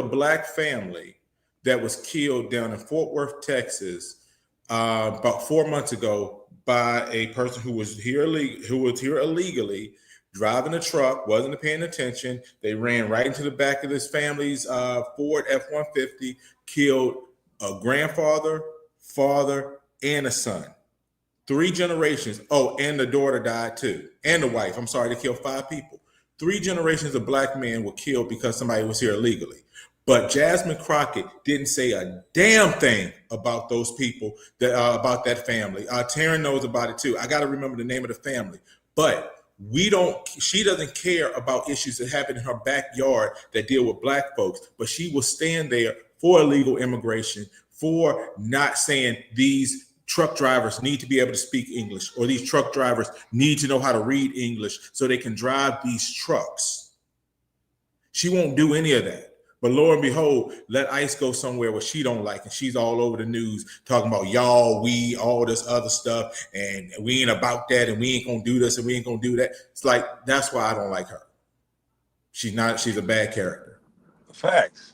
black family that was killed down in Fort Worth, Texas, about 4 months ago by a person who was here illegally, driving a truck, wasn't paying attention. They ran right into the back of this family's Ford F-150, killed a grandfather, father, and a son. 3 generations. Oh, and the daughter died too, and the wife. I'm sorry, they killed 5 people. 3 generations of black men were killed because somebody was here illegally. But Jasmine Crockett didn't say a damn thing about those people, about that family. Taryn knows about it too. I got to remember the name of the family. But we don't. She doesn't care about issues that happen in her backyard that deal with black folks. But she will stand there for illegal immigration, for not saying these truck drivers need to be able to speak English, or these truck drivers need to know how to read English so they can drive these trucks. She won't do any of that. But lo and behold, let ICE go somewhere where she don't like, and she's all over the news talking about y'all, we, all this other stuff, and we ain't about that, and we ain't gonna do this, and we ain't gonna do that. It's like that's why I don't like her. She's not. She's a bad character. Facts.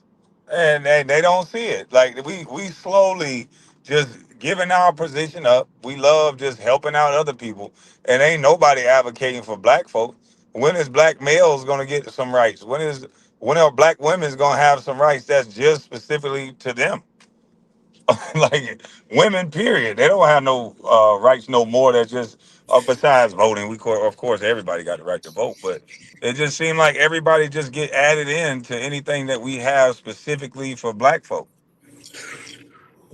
And they don't see it. Like we slowly just giving our position up. We love just helping out other people. And ain't nobody advocating for black folk. When is black males gonna get some rights? When are black women's gonna have some rights that's just specifically to them? Like women, period. They don't have no rights no more. That's just besides voting. Of course everybody got the right to vote, but it just seemed like everybody just get added in to anything that we have specifically for black folk.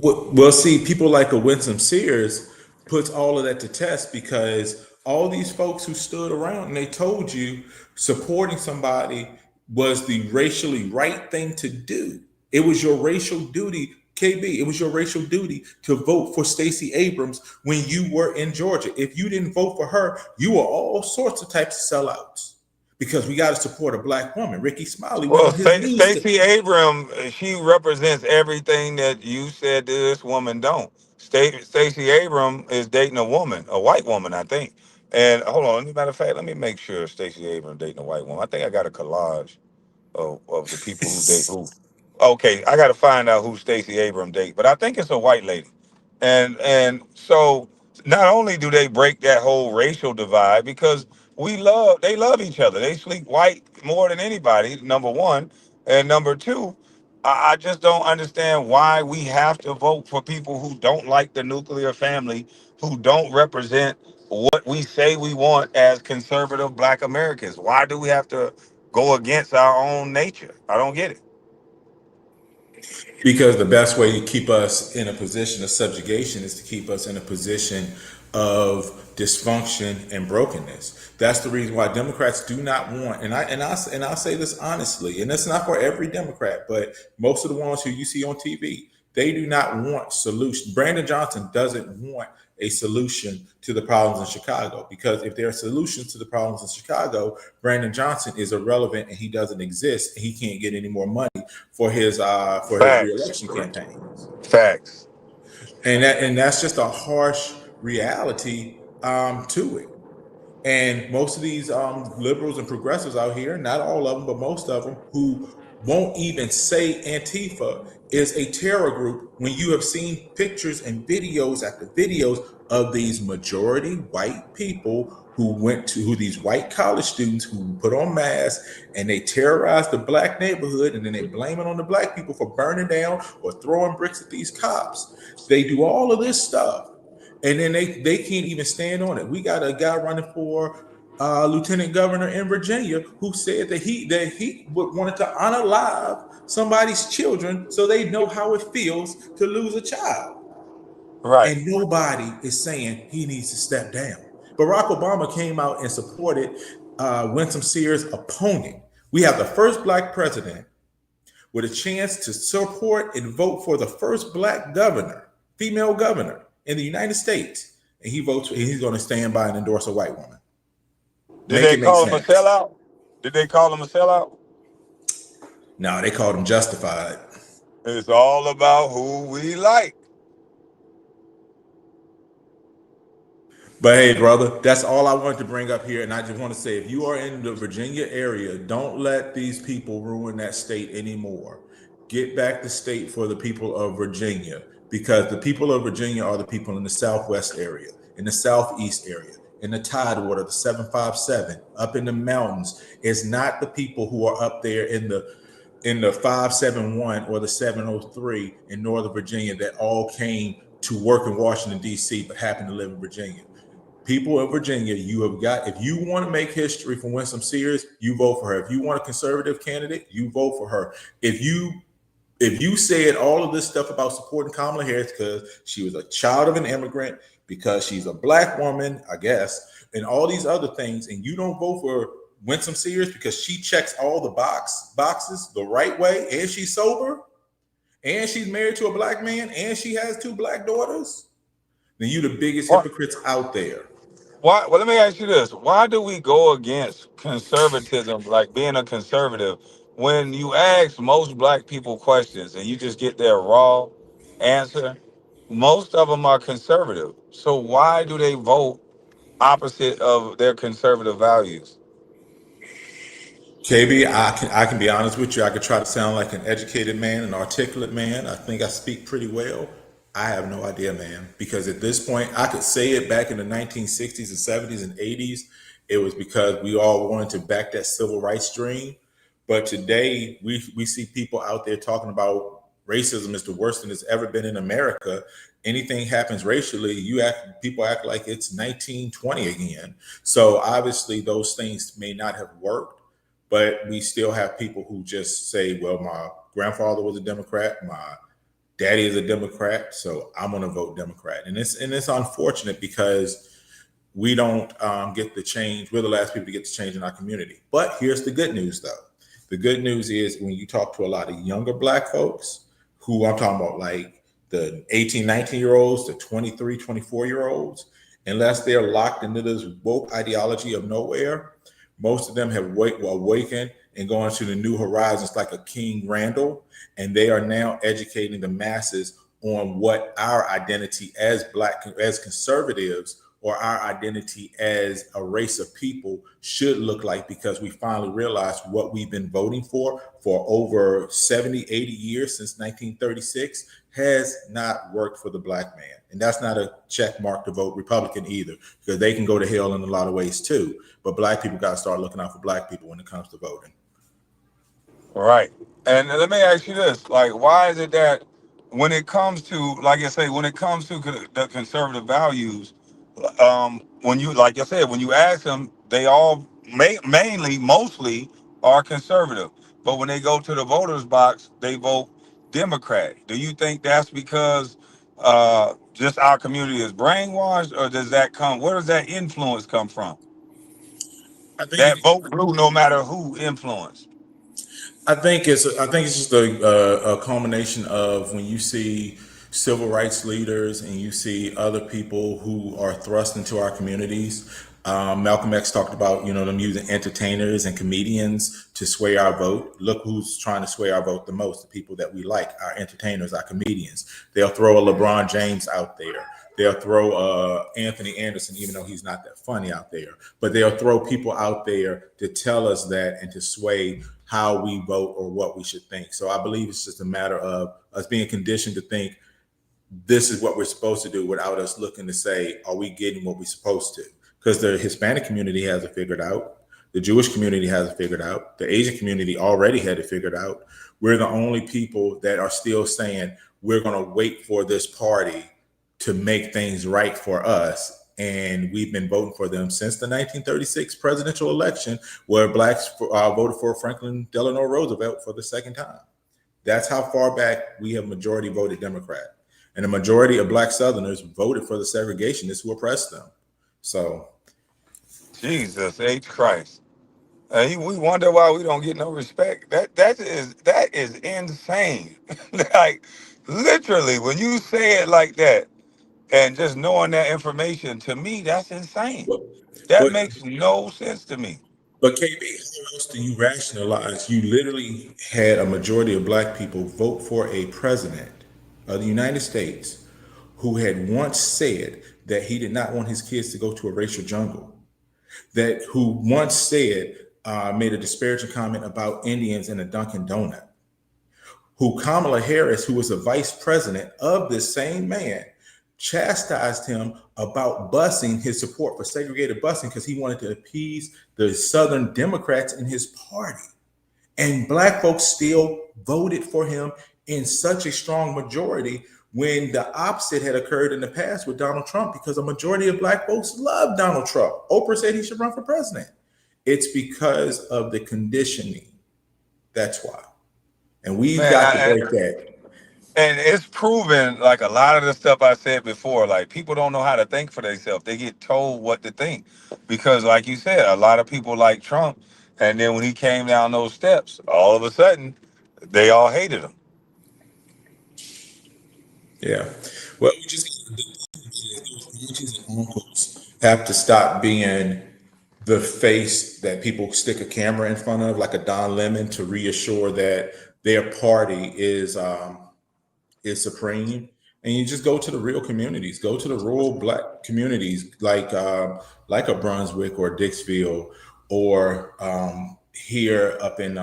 Well, see, people like a Winsome Sears puts all of that to test because all these folks who stood around and they told you supporting somebody was the racially right thing to do. It was your racial duty, KB. It was your racial duty to vote for Stacey Abrams when you were in Georgia. If you didn't vote for her, you were all sorts of types of sellouts because we got to support a black woman. Ricky Smiley went Well, on his knees to. Stacey Abrams, she represents everything that you said this woman don't. Stacey Abrams is dating a woman, a white woman, I think. And hold on, as a matter of fact, let me make sure Stacey Abrams dating a white woman. I think I got a collage of the people who date who. Okay, I got to find out who Stacey Abrams date, but I think it's a white lady. And so not only do they break that whole racial divide because they love each other. They sleep white more than anybody. Number one, and number two, I just don't understand why we have to vote for people who don't like the nuclear family, who don't represent what we say we want as conservative Black Americans. Why do we have to go against our own nature? I don't get it. Because the best way to keep us in a position of subjugation is to keep us in a position of dysfunction and brokenness. That's the reason why Democrats do not want, and I'll say this honestly, and it's not for every Democrat, but most of the ones who you see on TV, they do not want solution. Brandon Johnson doesn't want a solution to the problems in Chicago, because if there are solutions to the problems in Chicago, Brandon Johnson is irrelevant and he doesn't exist, and he can't get any more money for his Facts. reelection campaigns. Facts. And that's just a harsh reality to it. And most of these liberals and progressives out here, not all of them, but most of them, who won't even say Antifa is a terror group, when you have seen pictures and videos after videos of these majority white people who these white college students who put on masks and they terrorize the black neighborhood, and then they blame it on the black people for burning down or throwing bricks at these cops. They do all of this stuff, and then they can't even stand on it. We got a guy running for lieutenant governor in Virginia who said that he wanted to unalive somebody's children so they know how it feels to lose a child. Right. And nobody is saying he needs to step down. Barack Obama came out and supported Winsome Sears' opponent. We have the first black president with a chance to support and vote for the first black governor, female governor in the United States, and he votes. And he's going to stand by and endorse a white woman. Did Make they it make call him a sense. sellout? Did they call him a sellout? No, they called him justified. It's all about who we like. But hey, brother, that's all I wanted to bring up here. And I just want to say, if you are in the Virginia area, don't let these people ruin that state anymore. Get back the state for the people of Virginia, because the people of Virginia are the people in the Southwest area, in the Southeast area, in the Tidewater, the 757, up in the mountains. It's not the people who are up there in the 571 or the 703 in Northern Virginia that all came to work in Washington, D.C., but happen to live in Virginia. People in Virginia, you have got, if you want to make history for Winsome Sears, you vote for her. If you want a conservative candidate, you vote for her. If you said all of this stuff about supporting Kamala Harris because she was a child of an immigrant, because she's a black woman, I guess, and all these other things, and you don't vote for Winsome Sears because she checks all the boxes the right way, and she's sober, and she's married to a black man, and she has 2 black daughters, then you the biggest What? hypocrites out there. Why? Well, let me ask you this: why do we go against conservatism, like being a conservative, when you ask most black people questions and you just get their raw answer? Most of them are conservative. So why do they vote opposite of their conservative values? KB, I can be honest with you. I could try to sound like an educated man, an articulate man. I think I speak pretty well. I have no idea, man. Because at this point, I could say it back in the 1960s and 70s and 80s. It was because we all wanted to back that civil rights dream. But today, we see people out there talking about racism is the worst thing that's ever been in America. Anything happens racially, people act like it's 1920 again. So obviously, those things may not have worked, but we still have people who just say, well, my grandfather was a Democrat, my daddy is a Democrat, so I'm going to vote Democrat. And it's unfortunate because we don't get the change. We're the last people to get the change in our community. But here's the good news, though. The good news is when you talk to a lot of younger black folks, who I'm talking about, like the 18, 19-year-olds, the 23, 24-year-olds, unless they're locked into this woke ideology of nowhere, most of them have awakened and gone to the new horizons like a King Randall, and they are now educating the masses on what our identity as as conservatives, or our identity as a race of people should look like, because we finally realized what we've been voting for over 70, 80 years since 1936 has not worked for the black man. And that's not a check mark to vote Republican either, because they can go to hell in a lot of ways too. But black people got to start looking out for black people when it comes to voting. Right. And let me ask you this: like, why is it that when it comes to, like I say, when it comes to the conservative values, when you, like I said, when you ask them, they all mainly, mostly are conservative. But when they go to the voters box, they vote Democrat. Do you think that's because just our community is brainwashed, or does that come? Where does that influence come from? I think That vote blue, no matter who influenced. I think it's just a culmination of when you see civil rights leaders and you see other people who are thrust into our communities. Malcolm X talked about them using entertainers and comedians to sway our vote. Look who's trying to sway our vote the most: the people that we like, our entertainers, our comedians. They'll throw a LeBron James out there. They'll throw Anthony Anderson, even though he's not that funny out there. But they'll throw people out there to tell us that and to sway how we vote or what we should think. So I believe it's just a matter of us being conditioned to think this is what we're supposed to do without us looking to say, are we getting what we're supposed to? Because the Hispanic community has it figured out. The Jewish community has it figured out. The Asian community already had it figured out. We're the only people that are still saying we're going to wait for this party to make things right for us. And we've been voting for them since the 1936 presidential election, where blacks voted for Franklin Delano Roosevelt for the second time. That's how far back we have majority voted Democrat. And the majority of black Southerners voted for the segregationists who oppressed them. So, Jesus H Christ. We wonder why we don't get no respect. That is insane. Like literally, when you say it like that, and just knowing that information, to me, that's insane. but, That but makes no sense to me. But KB, how else do you rationalize? You literally had a majority of black people vote for a president of the United States who had once said that he did not want his kids to go to a racial jungle. That who once said made a disparaging comment about Indians in a Dunkin' Donut. Who Kamala Harris, who was a vice president of this same man, chastised him about busing, his support for segregated busing, because he wanted to appease the Southern Democrats in his party. And black folks still voted for him in such a strong majority when the opposite had occurred in the past with Donald Trump, because a majority of black folks love Donald Trump. Oprah said he should run for president. It's because of the conditioning. That's why. And we've Man, got to break that. and it's proven, like a lot of the stuff I said before, like people don't know how to think for themselves. They get told what to think. Because like you said, a lot of people like Trump, and then when he came down those steps, all of a sudden they all hated him. Yeah. Well, we just aunties and uncles have to stop being the face that people stick a camera in front of, like a Don Lemon, to reassure that their party is supreme. And you just go to the real communities, go to the rural black communities like a Brunswick or Dixville, or here up in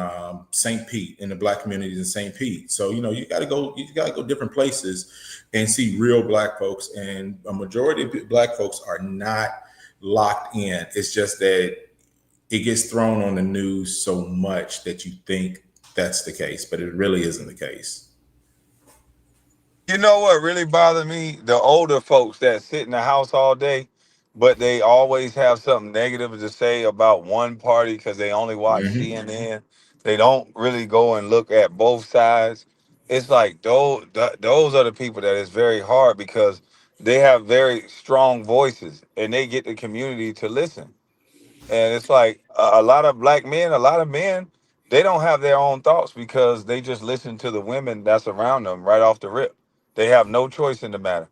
St. Pete, in the black communities in St. Pete. So you got to go different places and see real black folks. And a majority of black folks are not locked in. It's just that it gets thrown on the news so much that you think that's the case, but it really isn't the case. You know what really bothered me? The older folks that sit in the house all day, but they always have something negative to say about one party because they only watch Mhm. CNN. They don't really go and look at both sides. It's like those are the people that is very hard because they have very strong voices and they get the community to listen. And it's like a lot of black men, a lot of men, they don't have their own thoughts because they just listen to the women that's around them right off the rip. They have no choice in the matter.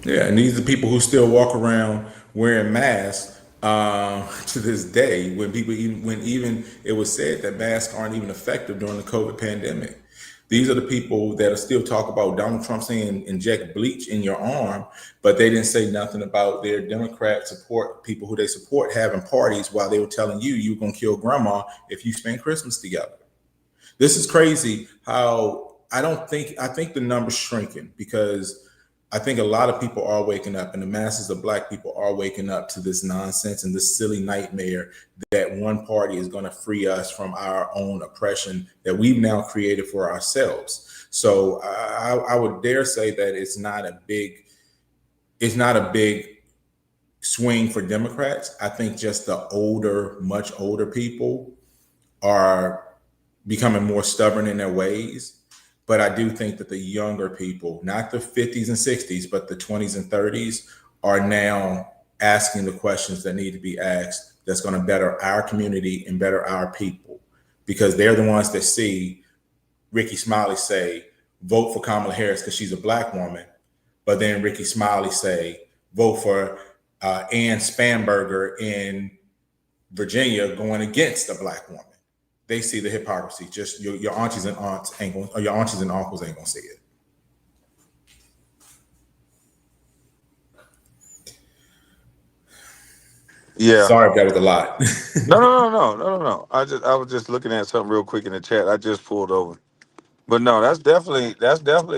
Yeah, and these are people who still walk around wearing masks to this day. When even it was said that masks aren't even effective during the COVID pandemic. These are the people that are still talk about Donald Trump saying inject bleach in your arm, but they didn't say nothing about their Democrat support people who they support having parties while they were telling you you're gonna kill grandma if you spend Christmas together. This is crazy how I think the number's shrinking because I think a lot of people are waking up, and the masses of black people are waking up to this nonsense and this silly nightmare that one party is going to free us from our own oppression that we've now created for ourselves. So I would dare say that it's not a big swing for Democrats. I think just the much older people are becoming more stubborn in their ways. But I do think that the younger people, not the 50s and 60s, but the 20s and 30s, are now asking the questions that need to be asked that's going to better our community and better our people. Because they're the ones that see Ricky Smiley say, vote for Kamala Harris because she's a black woman. But then Ricky Smiley say, vote for Ann Spanberger in Virginia going against a black woman. They see the hypocrisy. Just your aunties and aunts ain't gonna, or your aunties and uncles ain't gonna see it. Yeah. Sorry if that was a lot. No. I was just looking at something real quick in the chat. I just pulled over. But no, that's definitely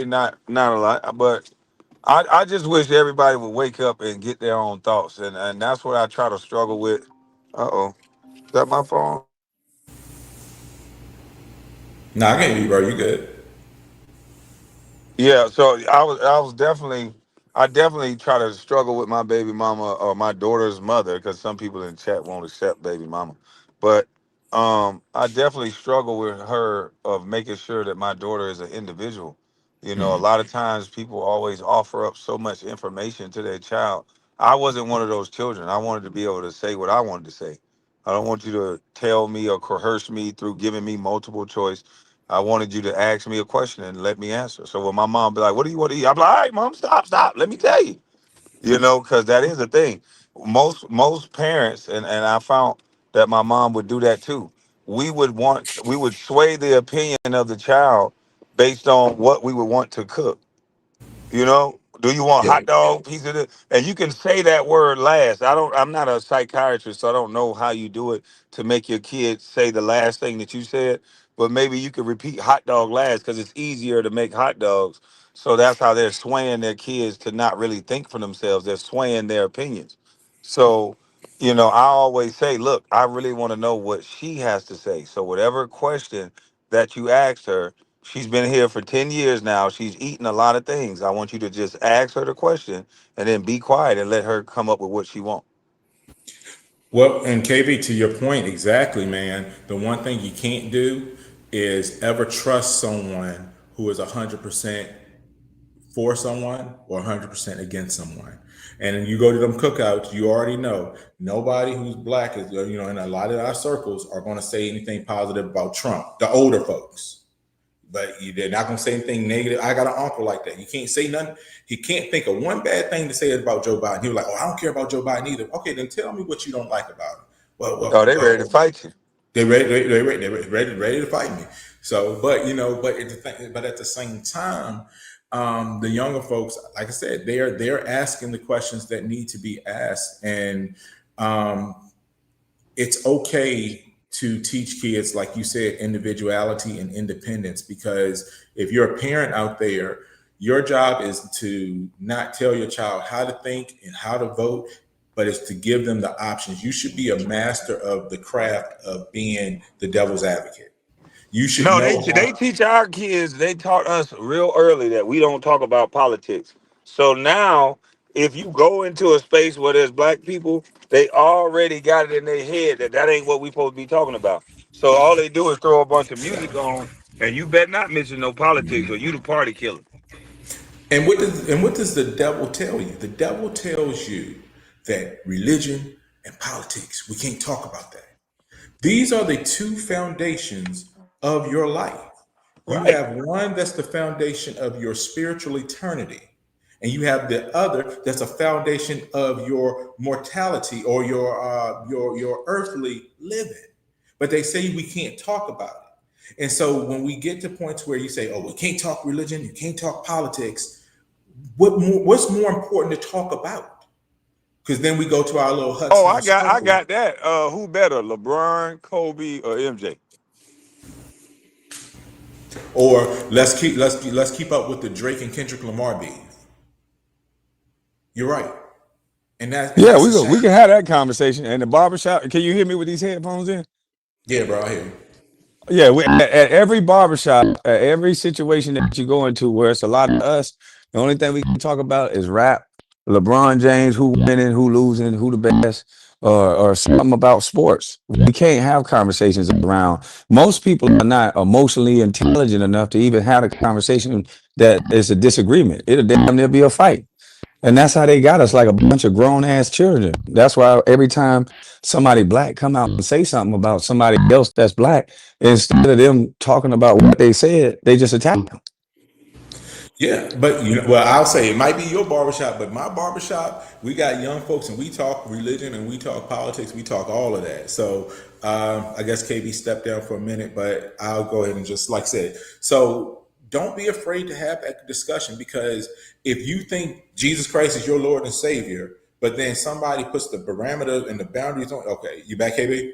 not a lot. But I just wish everybody would wake up and get their own thoughts, and that's what I try to struggle with. Uh-oh. Is that my phone? Nah, I can't be, bro. You good? Yeah, so I was definitely I definitely try to struggle with my baby mama or my daughter's mother because some people in chat won't accept baby mama, but I definitely struggle with her of making sure that my daughter is an individual. You know, a Mm. lot of times people always offer up so much information to their child. I wasn't one of those children. I wanted to be able to say what I wanted to say. I don't want you to tell me or coerce me through giving me multiple choice. I wanted you to ask me a question and let me answer. So when my mom be like, "What do you want to eat?" I'm like, "All right, mom, stop. Let me tell you." You know, because that is the thing. Most parents, and I found that my mom would do that too. We would sway the opinion of the child based on what we would want to cook. You know, do you want Yeah. hot dog, piece of this? And you can say that word last. I'm not a psychiatrist, so I don't know how you do it to make your kids say the last thing that you said. But maybe you could repeat hot dog last because it's easier to make hot dogs. So that's how they're swaying their kids to not really think for themselves. They're swaying their opinions. So, I always say, look, I really want to know what she has to say. So whatever question that you asked her, she's been here for 10 years now. She's eaten a lot of things. I want you to just ask her the question and then be quiet and let her come up with what she wants. Well, and KB, to your point, exactly, man. The one thing you can't do is ever trust someone who is 100% for someone or 100% against someone. And you go to them cookouts, you already know nobody who's black is, in a lot of our circles are going to say anything positive about Trump, the older folks. But they're not going to say anything negative. I got an uncle like that. You can't say nothing. He can't think of one bad thing to say about Joe Biden. He was like, "Oh, I don't care about Joe Biden either." Okay, then tell me what you don't like about him. Well, Oh, well, they ready to fight you. they ready to fight me. So, but at the same time, the younger folks, like I said, they're asking the questions that need to be asked, and um, it's okay to teach kids, like you said, individuality and independence. Because if you're a parent out there, your job is to not tell your child how to think and how to vote, but it's to give them the options. You should be a master of the craft of being the devil's advocate. You should No, know they how. teach our kids. They taught us real early that we don't talk about politics. So now, if you go into a space where there's black people, they already got it in their head that that ain't what we supposed to be talking about. So all they do is throw a bunch of music on, and you better not mention no politics, or you the party killer. And what does the devil tell you? The devil tells you that religion and politics, we can't talk about that. These are the two foundations of your life. You Right. have one that's the foundation of your spiritual eternity, and you have the other that's a foundation of your mortality or your earthly living. But they say we can't talk about it. And so when we get to points where you say, "Oh, we can't talk religion, you can't talk politics," what's more important to talk about? Because then we go to our little huts Oh, in I our got I circle. got that. Who better, LeBron, Kobe, or MJ? Or let's keep up with the Drake and Kendrick Lamar beef. You're right, and Yeah, that's we a go. shame. We can have that conversation in the barbershop. Can you hear me with these headphones in? Yeah, bro, I hear you. Yeah, at every barbershop, at every situation that you go into where it's a lot of us, the only thing we can talk about is rap, LeBron James, who winning, who losing, who the best. or something about sports. We can't have conversations around. Most people are not emotionally intelligent enough to even have a conversation that is a disagreement. It'll damn near be a fight. And that's how they got us, like a bunch of grown ass children. That's why every time somebody black come out and say something about somebody else that's black, instead of them talking about what they said, they just attack them. Yeah, but well, I'll say it might be your barbershop, but my barbershop, we got young folks and we talk religion and we talk politics, we talk all of that. So I guess KB stepped down for a minute, but I'll go ahead and just like I said. So don't be afraid to have that discussion, because if you think Jesus Christ is your Lord and Savior, but then somebody puts the parameters and the boundaries on, okay, you back, KB?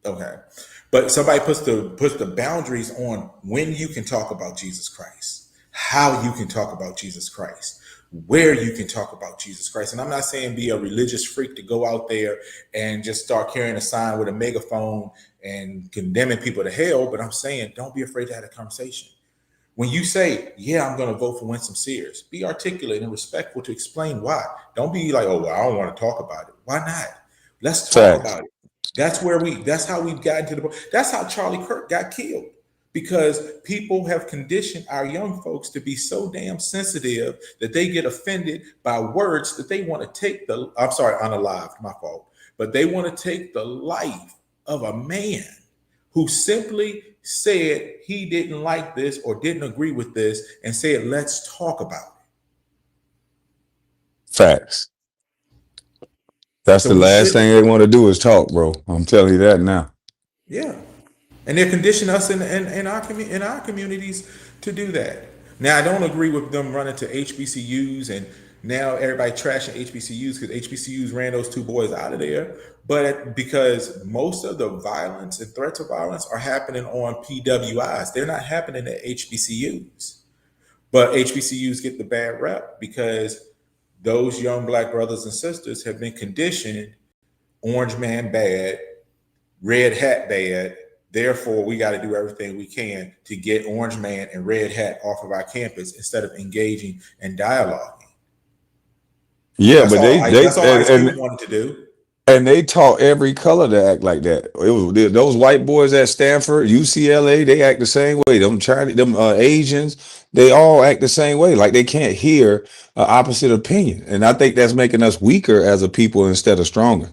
Okay. But somebody puts the boundaries on when you can talk about Jesus Christ, how you can talk about Jesus Christ, where you can talk about Jesus Christ. And I'm not saying be a religious freak to go out there and just start carrying a sign with a megaphone and condemning people to hell, but I'm saying don't be afraid to have a conversation. When you say, yeah, I'm going to vote for Winston Sears, be articulate and respectful to explain why. Don't be like, oh, well, I don't want to talk about it. Why not? Let's talk Facts. about it. That's how we've gotten to the, that's how Charlie Kirk got killed, because people have conditioned our young folks to be so damn sensitive that they get offended by words that they want to take I'm sorry, unalived, my fault, but they want to take the life of a man who simply said he didn't like this or didn't agree with this and said, let's talk about it. Facts. That's So the we last should, thing they want to do is talk, bro. I'm telling you that now. yeah. And they're conditioning us in our communities to do that. Now, I don't agree with them running to HBCUs and now everybody trashing HBCUs because HBCUs ran those two boys out of there. But because most of the violence and threats of violence are happening on PWIs, they're not happening at HBCUs. But HBCUs get the bad rep because those young black brothers and sisters have been conditioned orange man bad, red hat bad. Therefore, we got to do everything we can to get orange man and red hat off of our campus instead of engaging and dialoguing. Yeah, but That's all Ice Cube wanted to do. and they taught every color to act like that. It was those white boys at Stanford, UCLA. They act the same way. Them Chinese, them Asians, they all act the same way. Like they can't hear opposite opinion, and I think that's making us weaker as a people instead of stronger.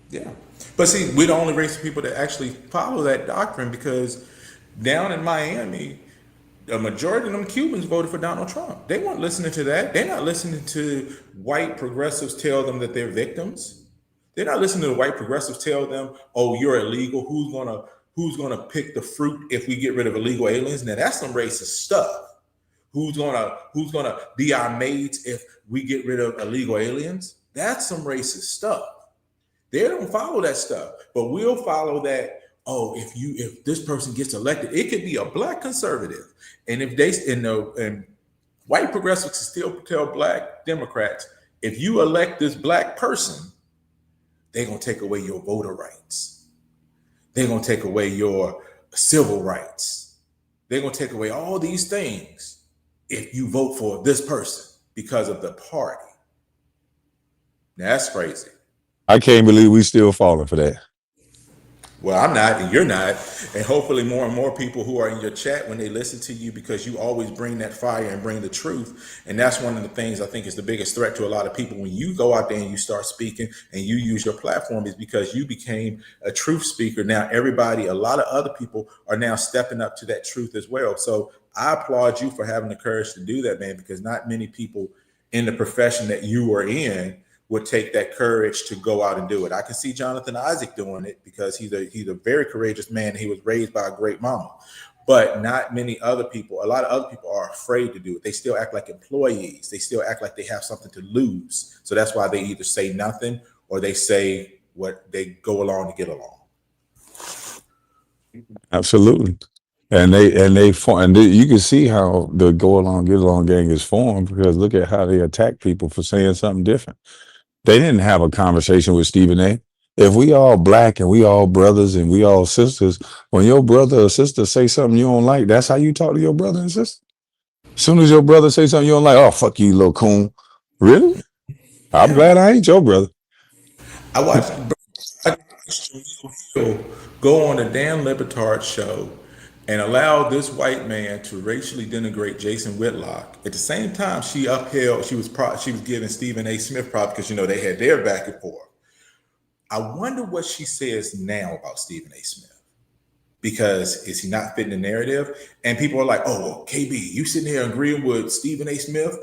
Yeah. But see, we're the only race of people that actually follow that doctrine, because down in Miami, a majority of them Cubans voted for Donald Trump. They weren't listening to that. They're not listening to white progressives tell them that they're victims. They're not listening to white progressives tell them, "Oh, you're illegal. Who's gonna pick the fruit if we get rid of illegal aliens?" Now that's some racist stuff. Who's gonna be our mates if we get rid of illegal aliens? That's some racist stuff. They don't follow that stuff, but we'll follow that. Oh, if this person gets elected, it could be a black conservative, and if they and white progressives still tell black Democrats, if you elect this black person, they're gonna take away your voter rights. They're gonna take away your civil rights. They're gonna take away all these things if you vote for this person because of the party. Now, that's crazy. I can't believe we still falling for that. Well, I'm not, and you're not. And hopefully, more and more people who are in your chat, when they listen to you, because you always bring that fire and bring the truth. And that's one of the things I think is the biggest threat to a lot of people. When you go out there and you start speaking and you use your platform, is because you became a truth speaker. Now, a lot of other people are now stepping up to that truth as well. So I applaud you for having the courage to do that, man, because not many people in the profession that you are in would take that courage to go out and do it. I can see Jonathan Isaac doing it because he's a very courageous man. He was raised by a great mama, but not many other people. A lot of other people are afraid to do it. They still act like employees. They still act like they have something to lose. So that's why they either say nothing or they say what they go along to get along. Absolutely. And you can see how the go along get along gang is formed, because look at how they attack people for saying something different. They didn't have a conversation with Stephen A. If we all black and we all brothers and we all sisters, when your brother or sister say something you don't like, that's how you talk to your brother and sister. As soon as your brother say something you don't like, oh fuck you, little coon. Really? I'm Yeah. glad I ain't your brother. I watched Jamil Hill go on a Dan Lebatard show and allow this white man to racially denigrate Jason Whitlock. At the same time, she upheld. She was giving Stephen A. Smith props because they had their back and forth. I wonder what she says now about Stephen A. Smith. Because is he not fitting the narrative? And people are like, "Oh, well, KB, you sitting here agreeing with Stephen A. Smith?"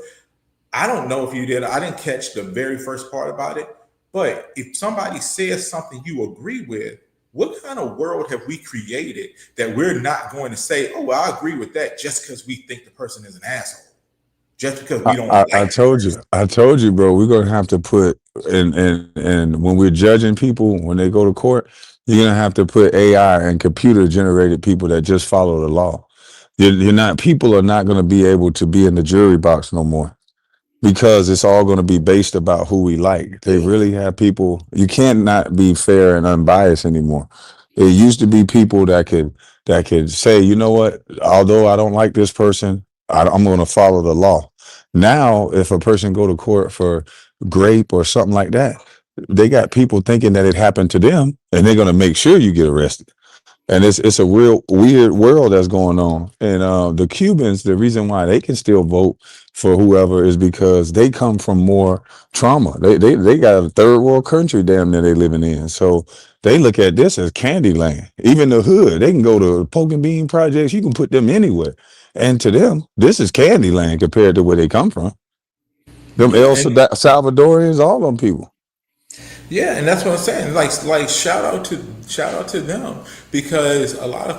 I don't know if you did. I didn't catch the very first part about it. But if somebody says something you agree with, what kind of world have we created that we're not going to say, "Oh, well, I agree with that," just because we think the person is an asshole, just because we don't I like the told you, person? bro. We're gonna have to put and when we're judging people when they go to court, you're gonna have to put AI and computer generated people that just follow the law. You're not. People are not gonna be able to be in the jury box no more because it's all going to be based about who we like. They really have people. You can't not be fair and unbiased anymore. It used to be people that could say, you know what, although I don't like this person, I'm going to follow the law. Now, if a person go to court for grape or something like that, they got people thinking that it happened to them, and they're going to make sure you get arrested. And it's a real weird world that's going on. And the Cubans, the reason why they can still vote for whoever is because they come from more trauma. They got a third world country damn near they living in. So they look at this as candy land. Even the hood, they can go to Poke and Bean projects. You can put them anywhere. And to them, this is candy land compared to where they come from. Them Yeah, El and Salvadorians, all them people. yeah, and that's what I'm saying. Like shout out to them because a lot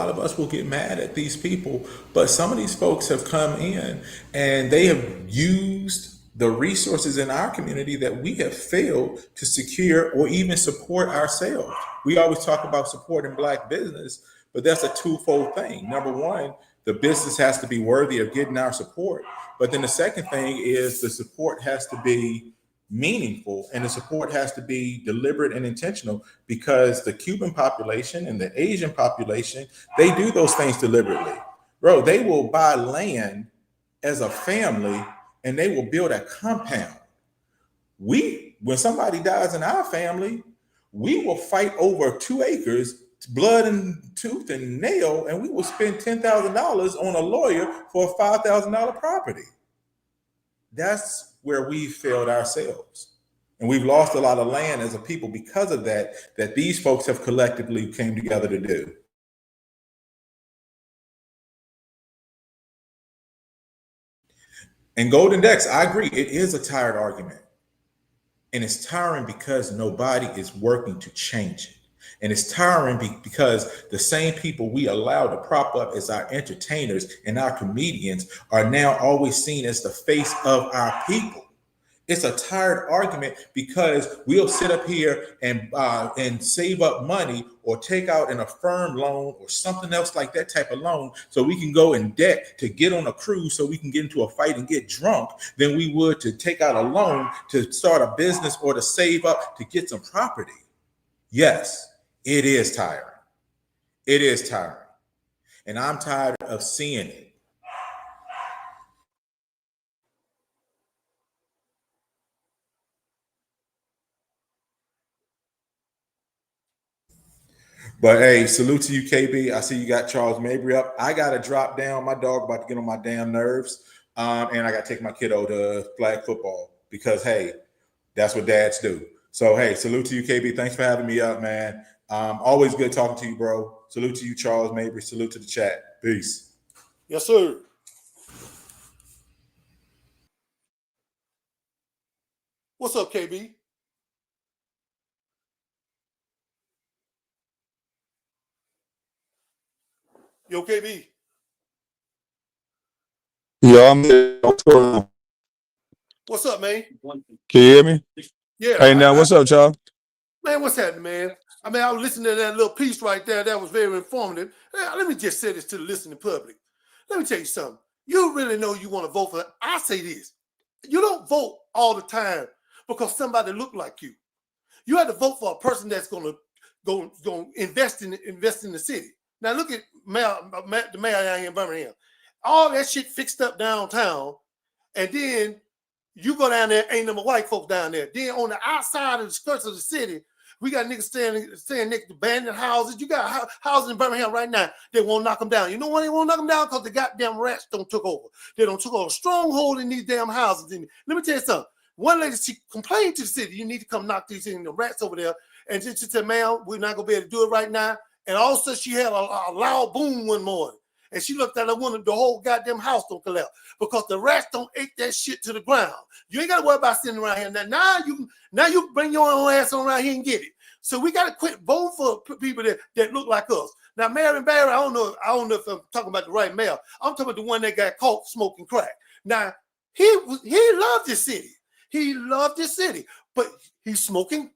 of us will get mad at these people, but some of these folks have come in and they have used the resources in our community that we have failed to secure or even support ourselves. We always talk about supporting black business, but that's a twofold thing. Number one, the business has to be worthy of getting our support, but then the second thing is the support has to be meaningful and the support has to be deliberate and intentional because the Cuban population and the Asian population, they do those things deliberately. Bro, they will buy land as a family and they will build a compound. When somebody dies in our family, we will fight over 2 acres, blood and tooth and nail, and we will spend $10,000 on a lawyer for a $5,000 property. That's where we failed ourselves. And we've lost a lot of land as a people because of that these folks have collectively came together to do. And Golden Decks, I agree, it is a tired argument. And it's tiring because nobody is working to change it. And it's tiring because the same people we allow to prop up as our entertainers and our comedians are now always seen as the face of our people. It's a tired argument because we'll sit up here and save up money or take out an affirmed loan or something else like that type of loan so we can go in debt to get on a cruise so we can get into a fight and get drunk than we would to take out a loan to start a business or to save up to get some property. Yes, it is tiring. It is tiring. And I'm tired of seeing it. But hey, salute to you, KB. I see you got Charles Mabry up. I gotta drop down. My dog about to get on my damn nerves, and I gotta take my kiddo to flag football because hey, that's what dads do. So hey, salute to you, KB. Thanks for having me up, man. Always good talking to you, bro. Salute to you, Charles Mabry. Salute to the chat. Peace. Yes, sir. What's up, KB? Yo, KB. Yeah, I'm here. What's going on? What's up, man? Can you hear me? Yeah, Hey, now what's up, y'all? man, what's happening, man? I mean, I was listening to that little piece right there. That was very informative. Let me just say this to the listening public. Let me tell you something. You really know you want to vote for that. I say this. You don't vote all the time because somebody look like you. You have to vote for a person that's going to invest in the city. Now look at the mayor out here in Birmingham. All that shit fixed up downtown, and then You go down there, ain't no white folks down there. Then on the outside of the skirts of the city, we got niggas staying next to abandoned houses. You got houses in Birmingham right now. They won't knock them down. You know why they won't knock them down? Because the goddamn rats don't took over. They don't took over a stronghold in these damn houses. Let me tell you something. One lady, she complained to the city, you need to come knock these in the rats over there. And she said, ma'am, we're not going to be able to do it right now. And also she had a loud boom one morning. And she looked at her window, the whole goddamn house don't collapse because the rats don't eat that shit to the ground. You ain't got to worry about sitting around here. Now you bring your own ass on around here and get it. So we got to quit voting for people that look like us. Now, Marion Barry, I don't know if I'm talking about the right mayor. I'm talking about the one that got caught smoking crack. Now, he loved this city. He loved this city, but he's smoking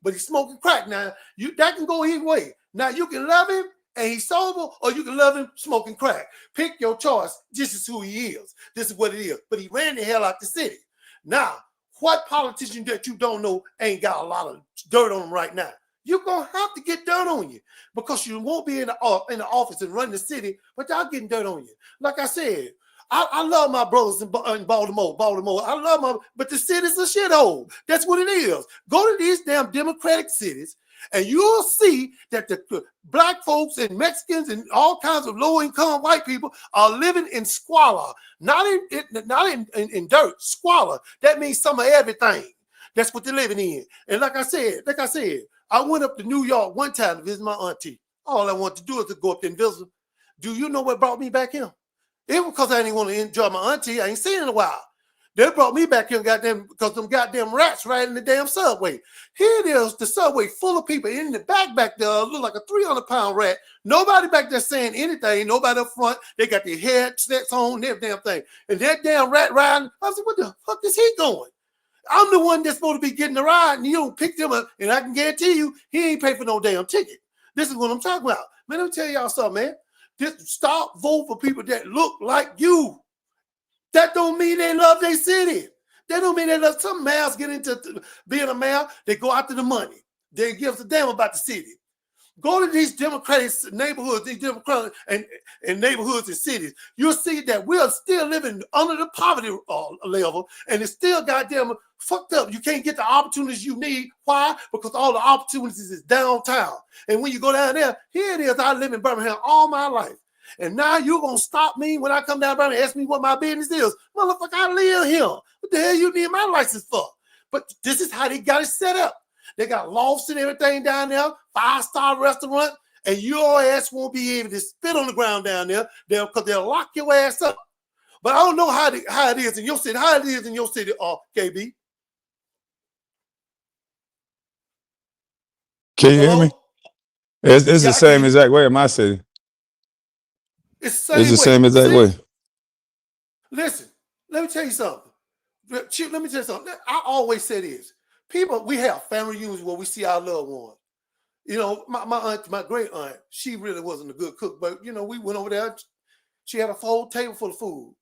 crack. Now, that can go either way. Now, you can love him and he's sober, or you can love him smoking crack. Pick your choice. This is who he is. This is what it is. But he ran the hell out the city. Now, what politician that you don't know ain't got a lot of dirt on him right now? You're going to have to get dirt on you because you won't be in the office and run the city, but y'all getting dirt on you. Like I said, I love my brothers in Baltimore. I love but the city's a shithole. That's what it is. Go to these damn democratic cities and you'll see that the black folks and Mexicans and all kinds of low-income white people are living in squalor, not in dirt, squalor. That means some of everything. That's what they're living in. And like I said, I went up to New York one time to visit my auntie. All I wanted to do is to go up there and visit. Do you know what brought me back here? It was because I didn't want to enjoy my auntie. I ain't seen her in a while. They brought me back here because them goddamn rats right in the damn subway. Here it is, the subway full of people. In the back there, look like a 300-pound rat. Nobody back there saying anything. Nobody up front. They got their headsets on and every damn thing. And that damn rat riding, I said, what the fuck is he going? I'm the one that's supposed to be getting the ride, and you don't pick them up, and I can guarantee you, he ain't pay for no damn ticket. This is what I'm talking about. Man, let me tell y'all something, man. Just stop voting for people that look like you. That don't mean they love their city. That don't mean they love. Some mayors get into being a mayor. They go after the money. They give a damn about the city. Go to these democratic neighborhoods, these democratic and neighborhoods and cities. You'll see that we are still living under the poverty level, and it's still goddamn fucked up. You can't get the opportunities you need. Why? Because all the opportunities is downtown. And when you go down there, here it is. I live in Birmingham all my life. And now you're going to stop me when I come down Birmingham and ask me what my business is. Motherfucker, I live here. What the hell you need my license for? But this is how they got it set up. They got lofts and everything down there, 5-star restaurant, and your ass won't be able to spit on the ground down there because they'll lock your ass up. But I don't know how it is in your city. How it is in your city, KB? Can you hear me? It's the same exact way in my city. It's the same exact way. Listen, let me tell you something. I always say this. People, we have family reunions where we see our loved ones. You know, my aunt, my great aunt, she really wasn't a good cook, but you know, we went over there. She had a whole table full of food.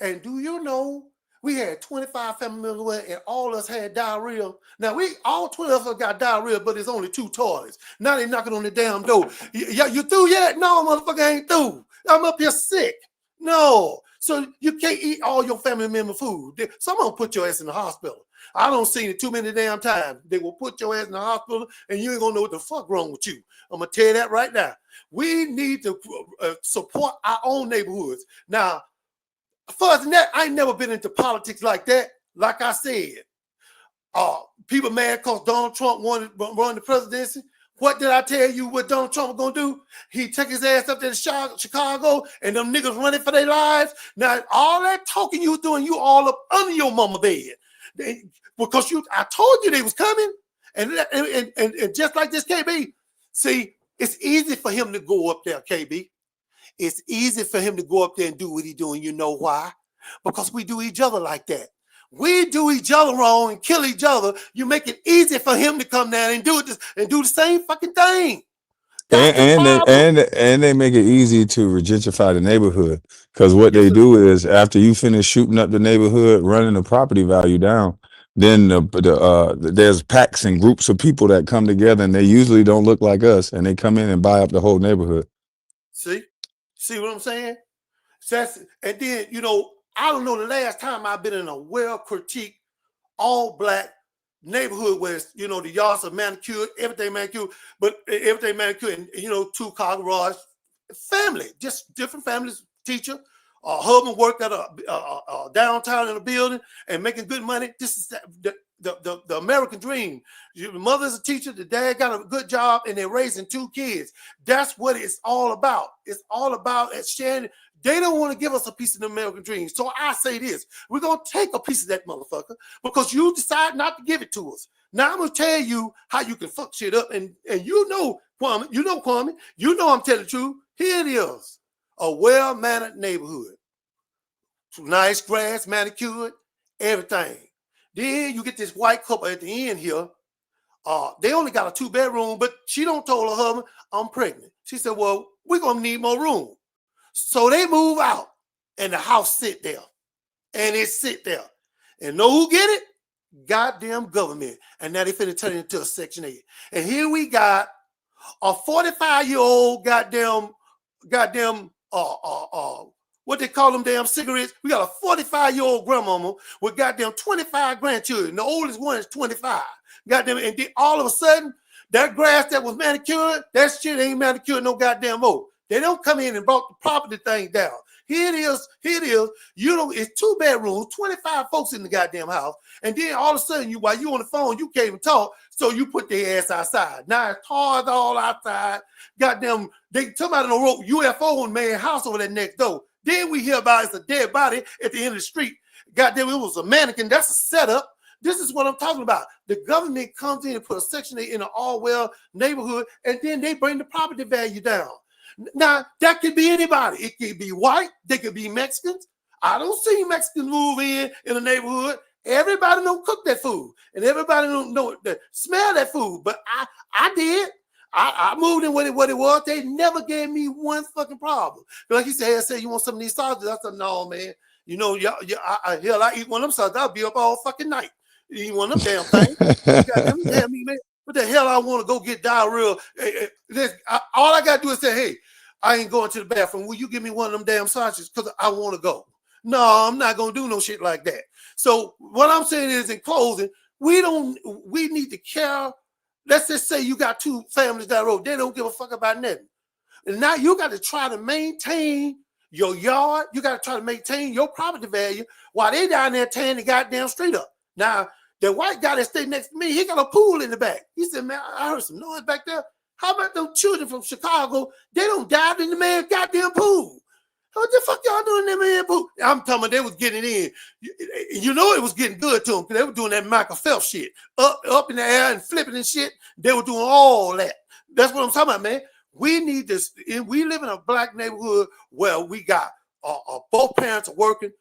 And do you know, we had 25 family members and all of us had diarrhea. Now, all 12 of us got diarrhea, but it's only 2 toilets. Now they knocking on the damn door. You through yet? No, motherfucker, ain't through. I'm up here sick. No. So you can't eat all your family member food. Someone put your ass in the hospital. I don't see it too many damn times. They will put your ass in the hospital and you ain't gonna know what the fuck wrong with you. I'm gonna tell you that right now. We need to support our own neighborhoods. Now, further than that, I ain't never been into politics like that. Like I said, people mad because Donald Trump wanted to run the presidency. What did I tell you what Donald Trump was going to do? He took his ass up to Chicago and them niggas running for their lives. Now, all that talking you doing, you all up under your mama bed. Because I told you they was coming. And just like this, KB, see, it's easy for him to go up there, KB. It's easy for him to go up there and do what he's doing. You know why? Because we do each other like that. We do each other wrong and kill each other. You make it easy for him to come down and do the same fucking thing. And they make it easy to gentrify the neighborhood because what they do is after you finish shooting up the neighborhood, running the property value down, then there's packs and groups of people that come together and they usually don't look like us and they come in and buy up the whole neighborhood. See what I'm saying? And then, you know, I don't know the last time I've been in a well-critiqued all black neighborhood where it's, the yards are manicured, everything manicured, and 2-car garage, family, just different families, teacher, husband worked at a downtown in a building and making good money. This is the American dream. Your mother's a teacher, the dad got a good job, and they're raising 2 kids. That's what it's all about. It's all about sharing. They don't want to give us a piece of the American dream. So I say this, we're going to take a piece of that motherfucker because you decide not to give it to us. Now I'm going to tell you how you can fuck shit up. And Kwame, Kwame, I'm telling the truth. Here it is, a well-mannered neighborhood. Nice grass, manicured, everything. Then you get this white couple at the end here. They only got a 2-bedroom, but she don't told her husband, I'm pregnant. She said, well, we're going to need more room. So they move out, and the house sit there, and it sit there. And know who get it? Goddamn government. And now they finna turn it into a Section 8. And here we got a 45-year-old goddamn, what they call them damn cigarettes. We got a 45-year-old grandmama with goddamn 25 grandchildren. The oldest one is 25. Goddamn, and then all of a sudden, that grass that was manicured, that shit ain't manicured no goddamn more. They don't come in and brought the property thing down. Here it is. It's 2 bedrooms, 25 folks in the goddamn house. And then all of a sudden, while you on the phone, you can't even talk. So you put their ass outside. Now it's cars all outside. Goddamn, they somebody done wrote UFO on man's house over there next door. Then we hear about it's a dead body at the end of the street. Goddamn, it was a mannequin. That's a setup. This is what I'm talking about. The government comes in and put a Section 8 in an all-well neighborhood, and then they bring the property value down. Now, that could be anybody. It could be white. They could be Mexicans. I don't see Mexicans move in a neighborhood. Everybody don't cook that food, and everybody don't know smell that food. But I did. I moved in what it was. They never gave me one fucking problem. Like he said, you want some of these sausages? I said, no, man. I eat one of them sausages. I'll be up all fucking night. Eat one of them damn things. Damn me, man. What the hell I want to go get diarrhea? All I got to do is say, hey, I ain't going to the bathroom. Will you give me one of them damn sausages? Because I want to go. No, I'm not going to do no shit like that. So what I'm saying is, in closing, we need to care. Let's just say you got 2 families down the road. They don't give a fuck about nothing. And now you got to try to maintain your yard. You got to try to maintain your property value while they down there tearing the goddamn street up. Now, the white guy that stayed next to me, he got a pool in the back. He said, man, I heard some noise back there. How about those children from Chicago? They don't dive in the man's goddamn pool. What the fuck y'all doing in that man's pool? I'm talking about they was getting in. You know it was getting good to them because they were doing that Michael Phelps shit. Up in the air and flipping and shit. They were doing all that. That's what I'm talking about, man. We need this. We live in a black neighborhood where we got both parents are working.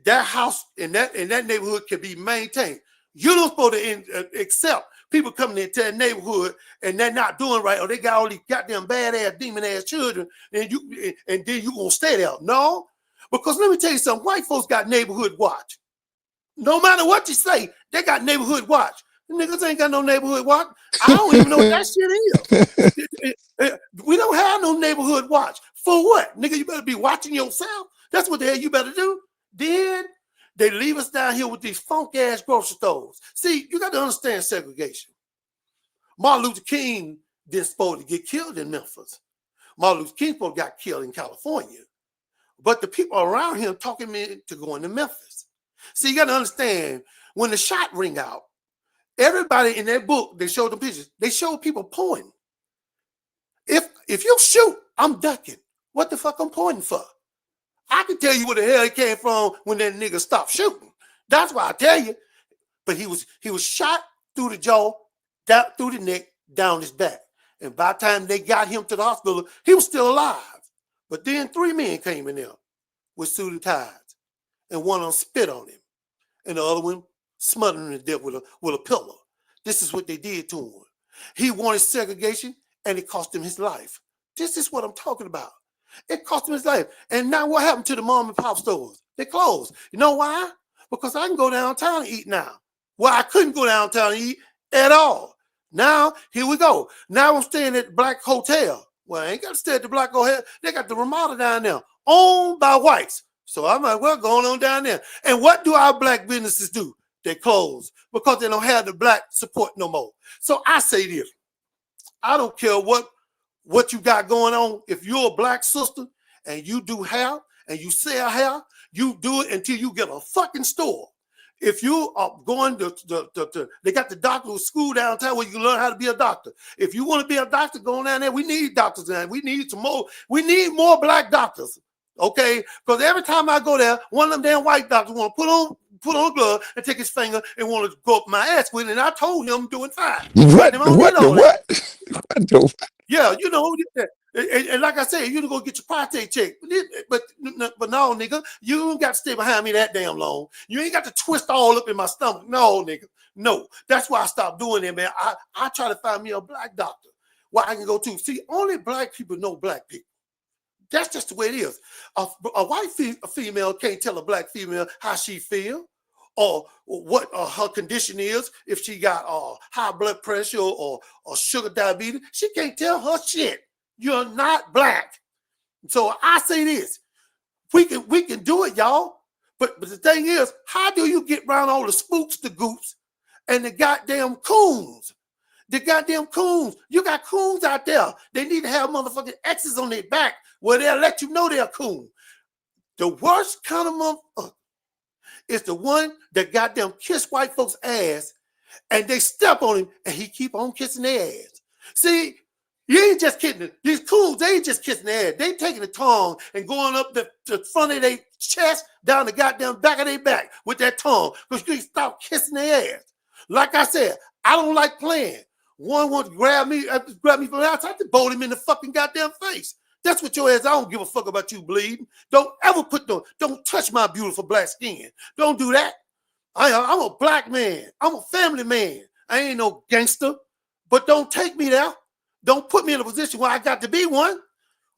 That house in that neighborhood can be maintained. You don't supposed to accept people coming into that neighborhood and they're not doing right, or they got all these goddamn bad-ass, demon-ass children, and then you gonna stay there. No, because let me tell you something. White folks got neighborhood watch. No matter what you say, they got neighborhood watch. The niggas ain't got no neighborhood watch. I don't even know what that shit is. We don't have no neighborhood watch. For what? Nigga, you better be watching yourself. That's what the hell you better do. Then they leave us down here with these funk-ass grocery stores. See, you got to understand segregation. Martin Luther King didn't supposed to get killed in Memphis. Martin Luther King supposed to got killed in California. But the people around him talking me to go into Memphis. See, you got to understand, when the shot ring out, everybody in that book, they showed them pictures. They showed people pointing. If you shoot, I'm ducking. What the fuck I'm pointing for? I can tell you where the hell it came from when that nigga stopped shooting. That's why I tell you. But he was shot through the jaw, down through the neck, down his back. And by the time they got him to the hospital, he was still alive. But then 3 men came in there with suited ties, and one of them spit on him, and the other one smothered him to death with a pillow. This is what they did to him. He wanted segregation, and it cost him his life. This is what I'm talking about. It cost him his life. And now what happened to the mom and pop stores? They closed. You know why? Because I can go downtown and eat now. Well, I couldn't go downtown and eat at all. Now, here we go. Now I'm staying at the Black Hotel. Well, I ain't got to stay at the Black Hotel. They got the Ramada down there, owned by whites. So I'm like, well, going on down there. And what do our black businesses do? they closed because they don't have the black support no more. So I say this. I don't care what you got going on. If you're a black sister and you do hair and you sell hair, you do it until you get a fucking store. If you are going to they got the doctor school downtown where you can learn how to be a doctor. If you want to be a doctor, go down there. We need doctors now. We need some more. We need more black doctors. Okay, because every time I go there, one of them damn white doctors want to put on a glove and take his finger and want to go up my ass with it. And I told him I'm doing fine. What the Yeah, you know, and like I said, you to go get your prostate checked. But no, nigga, you ain't got to stay behind me that damn long. You ain't got to twist all up in my stomach. No, nigga. No. That's why I stopped doing it, man. I try to find me a black doctor where I can go to. See, only black people know black people. That's just the way it is. A white female can't tell a black female how she feel or what her condition is. If she got high blood pressure or sugar diabetes, she can't tell her shit. You're not black. So I say this. We can do it, y'all. But the thing is, how do you get around all the spooks, the goops, and the goddamn coons? The goddamn coons. You got coons out there. They need to have motherfucking X's on their back where they'll let you know they're coon. The worst kind of motherfucker is the one that goddamn kiss white folks' ass and they step on him and he keep on kissing their ass. See, you ain't just kidding. These coons, they ain't just kissing their ass. They taking the tongue and going up the front of their chest, down the goddamn back of their back with that tongue because you stop kissing their ass. Like I said, I don't like playing. One wants to grab me from the outside to bolt him in the fucking goddamn face. That's what your ass. I don't give a fuck about you bleeding. Don't ever don't touch my beautiful black skin. Don't do that. I'm a black man. I'm a family man. I ain't no gangster. But don't take me there. Don't put me in a position where I got to be one.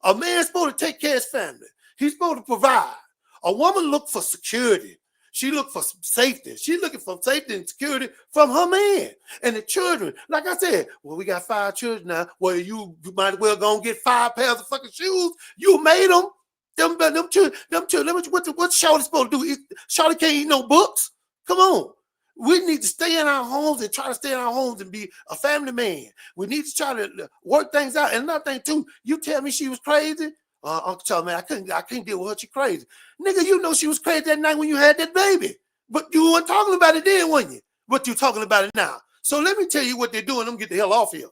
A man's supposed to take care of his family. He's supposed to provide. A woman look for security. She look for safety. She's looking for safety and security from her man and the children. Like I said, well, we got 5 children now. Well, you might as well go and get 5 pairs of fucking shoes. You made them. Them children. What Shawty supposed to do? Shawty can't eat no books. Come on. We need to stay in our homes and try to stay in our homes and be a family man. We need to try to work things out. And another thing too, you tell me she was crazy. Uncle Charlie, man, I can't deal with her. She crazy. Nigga, you know she was crazy that night when you had that baby. But you weren't talking about it then, weren't you? But you're talking about it now. So let me tell you what they're doing. Let me get the hell off here.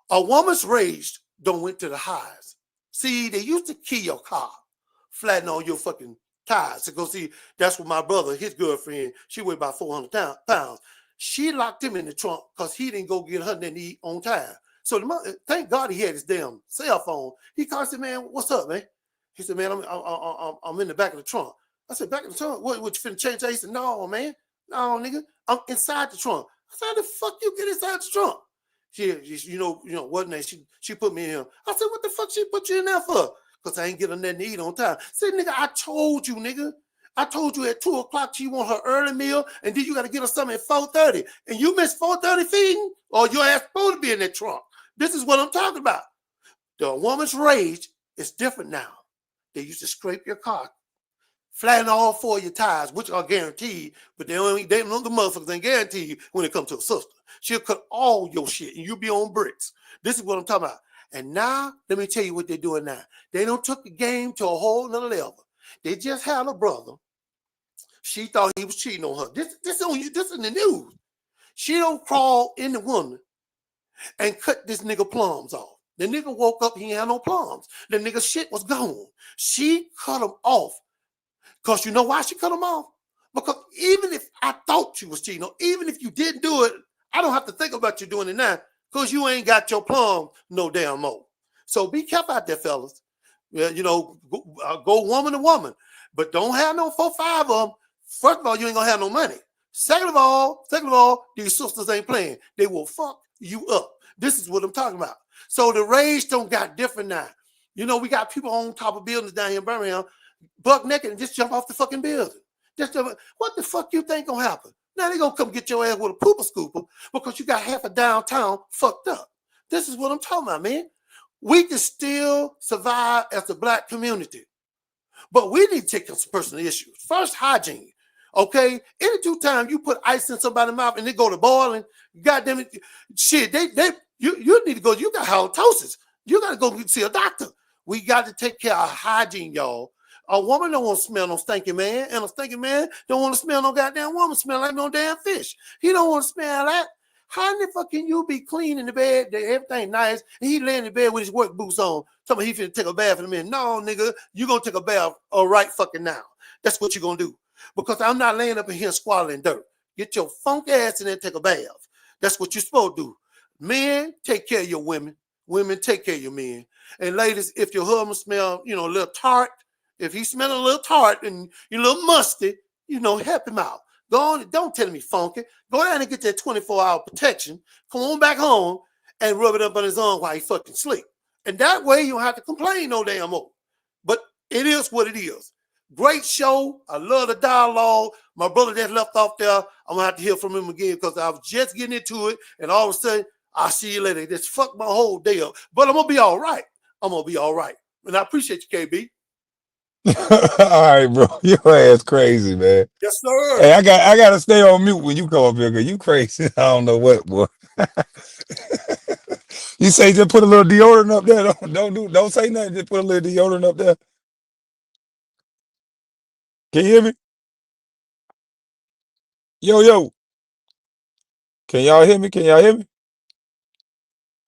A woman's rage don't went to the highs. See, they used to key your car, flatten all your fucking tires. To go see, that's what my brother, his girlfriend, she weighed about 400 pounds. She locked him in the trunk because he didn't go get her nothing to eat on time. So thank God he had his damn cell phone. He called and said, man, what's up, man? He said, man, I'm in the back of the trunk. I said, back of the trunk? What you finna change that? He said, no, man. No, nigga. I'm inside the trunk. I said, how the fuck you get inside the trunk? She you know, wasn't that? She put me in here. I said, what the fuck she put you in there for? Because I ain't getting nothing to eat on time. I said, nigga, I told you, nigga. I told you at 2 o'clock she want her early meal, and then you got to get her something at 4:30. And you missed 4:30 feeding, or your ass supposed to be in that trunk. This is what I'm talking about. The woman's rage is different now. They used to scrape your car, flatten all 4 of your tires, which are guaranteed, but they know the motherfuckers ain't guaranteed when it comes to a sister. She'll cut all your shit, and you'll be on bricks. This is what I'm talking about. And now, let me tell you what they're doing now. They don't took the game to a whole nother level. They just had a brother. She thought he was cheating on her. This in the news. She don't crawl in the woman and cut this nigga plums off. The nigga woke up, he ain't had no plums. The nigga shit was gone. She cut him off. Because you know why she cut him off? Because even if I thought you was cheating, or even if you didn't do it, I don't have to think about you doing it now because you ain't got your plum no damn more. So be careful out there, fellas. You know, go woman to woman. But don't have no 4, 5 of them. First of all, you ain't gonna have no money. Second of all, these sisters ain't playing. They will fuck you up. This is what I'm talking about. So the rage don't got different now. You know, we got people on top of buildings down here in Birmingham, buck naked and just jump off the fucking building. What the fuck you think gonna happen? Now they gonna come get your ass with a pooper scooper because you got half of downtown fucked up. This is what I'm talking about, man. We can still survive as a black community, but we need to take on some personal issues. First, hygiene. Okay, any two times you put ice in somebody's mouth and they go to boiling, goddamn it, shit, you need to go. You got halitosis. You got to go see a doctor. We got to take care of hygiene, y'all. A woman don't want to smell no stinking man, and a stinking man don't want to smell no goddamn woman smell like no damn fish. He don't want to smell that. How in the fuck can you be clean in the bed, everything nice, and he laying in the bed with his work boots on, talking about he finna take a bath in a minute? No, nigga, you gonna take a bath right fucking now. That's what you gonna do. Because I'm not laying up in here squalling dirt. Get your funk ass in there and take a bath. That's what you're supposed to do. Men, take care of your women. Women, take care of your men. And ladies, if your husband smell, a little tart, if he's smelling a little tart and you're a little musty, help him out. Go on, don't tell me funky. Go down and get that 24-hour protection. Come on back home and rub it up on his arm while he fucking sleep. And that way you don't have to complain no damn more. But it is what it is. Great show. I love the dialogue. My brother that left off there, I'm going to have to hear from him again because I was just getting into it. And all of a sudden, I'll see you later. Just fucked my whole day up. But I'm going to be all right. I'm going to be all right. And I appreciate you, KB. All right, bro. Your ass crazy, man. Yes, sir. Hey, I gotta stay on mute when you come up here because you crazy. I don't know what, boy. You say just put a little deodorant up there. Don't say nothing. Just put a little deodorant up there. Can you hear me? Yo. Can y'all hear me? Can y'all hear me?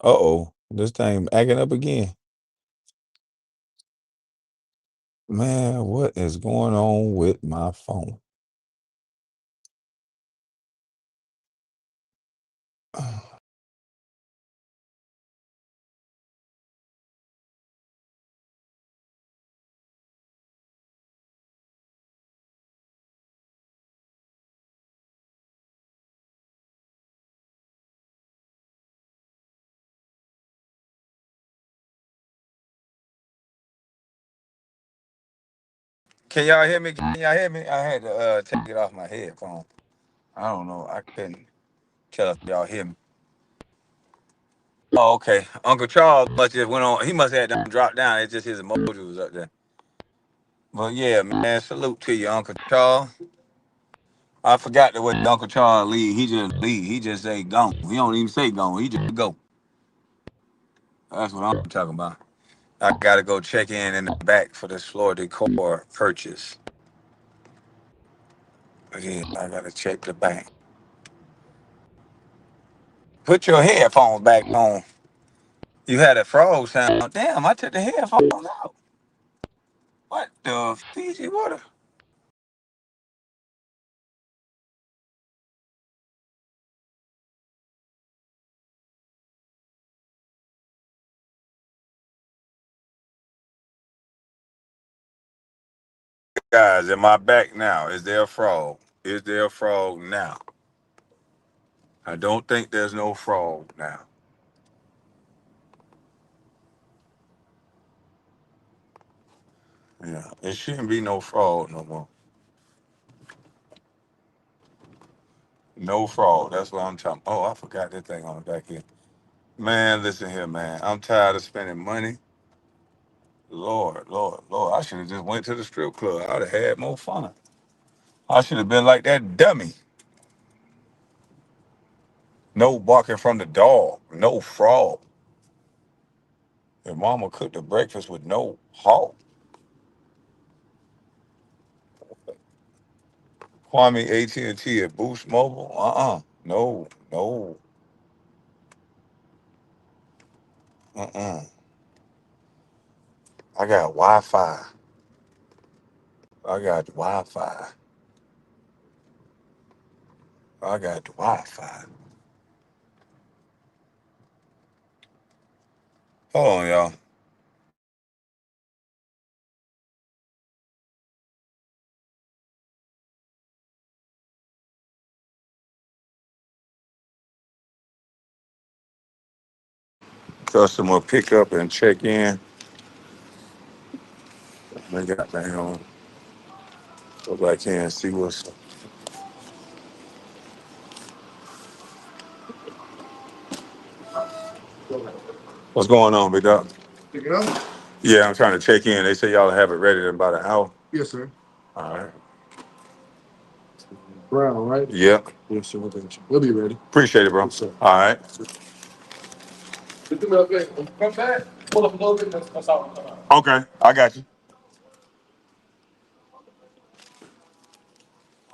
Uh-oh. This thing acting up again. Man, what is going on with my phone? Can y'all hear me? Can y'all hear me? I had to take it off my headphone. I don't know. I couldn't tell if y'all hear me. Oh, okay. Uncle Charles must just went on. He must have had them drop down. It's just his emoji was up there. But yeah, man, salute to you, Uncle Charles. I forgot the way Uncle Charles leave. He just leave. He just say gone. He don't even say gone. He just go. That's what I'm talking about. I gotta go check in the back for this floor decor purchase. Yeah, I gotta check the bank. Put your headphones back on. You had a frog sound. Damn, I took the headphones out. What the Fiji water? Guys, am I back now? Is there a frog? Is there a frog now? I don't think there's no frog now. Yeah, it shouldn't be no frog no more. No frog. That's what I'm talking. Oh, I forgot that thing on the back here. Man, listen here, man. I'm tired of spending money. Lord. I should have just went to the strip club. I'd have had more fun. I should have been like that dummy. No barking from the dog. No frog. Your mama cooked the breakfast with no halt. Kwame AT&T at Boost Mobile. No. Uh-uh. I got Wi-Fi. I got Wi-Fi. I got Wi-Fi. Hold on, y'all. Customer pick up and check in. They got down. Go back in and see what's going on, big dog. Pick it up? Yeah, I'm trying to check in. They say y'all have it ready in about an hour. Yes, sir. All right. Brown, right? Yeah. Yes, sir. We'll be ready. Appreciate it, bro. Yes, sir. All right. Come back. Pull up a little bit. That's all. Okay, I got you.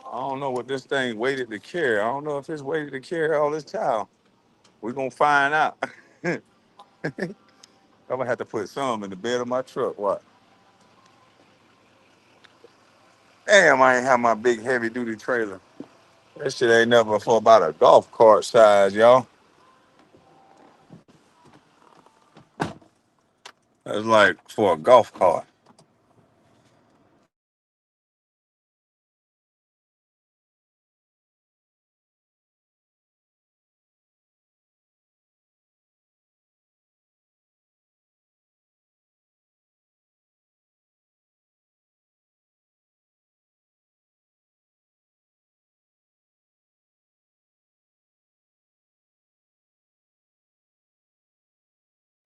I don't know what this thing weighted to carry. I don't know if it's weighted to carry all this towel. We're gonna find out. I'm gonna have to put some in the bed of my truck. What? Damn, I ain't have my big heavy duty trailer. That shit ain't never for about a golf cart size, y'all. That's like for a golf cart.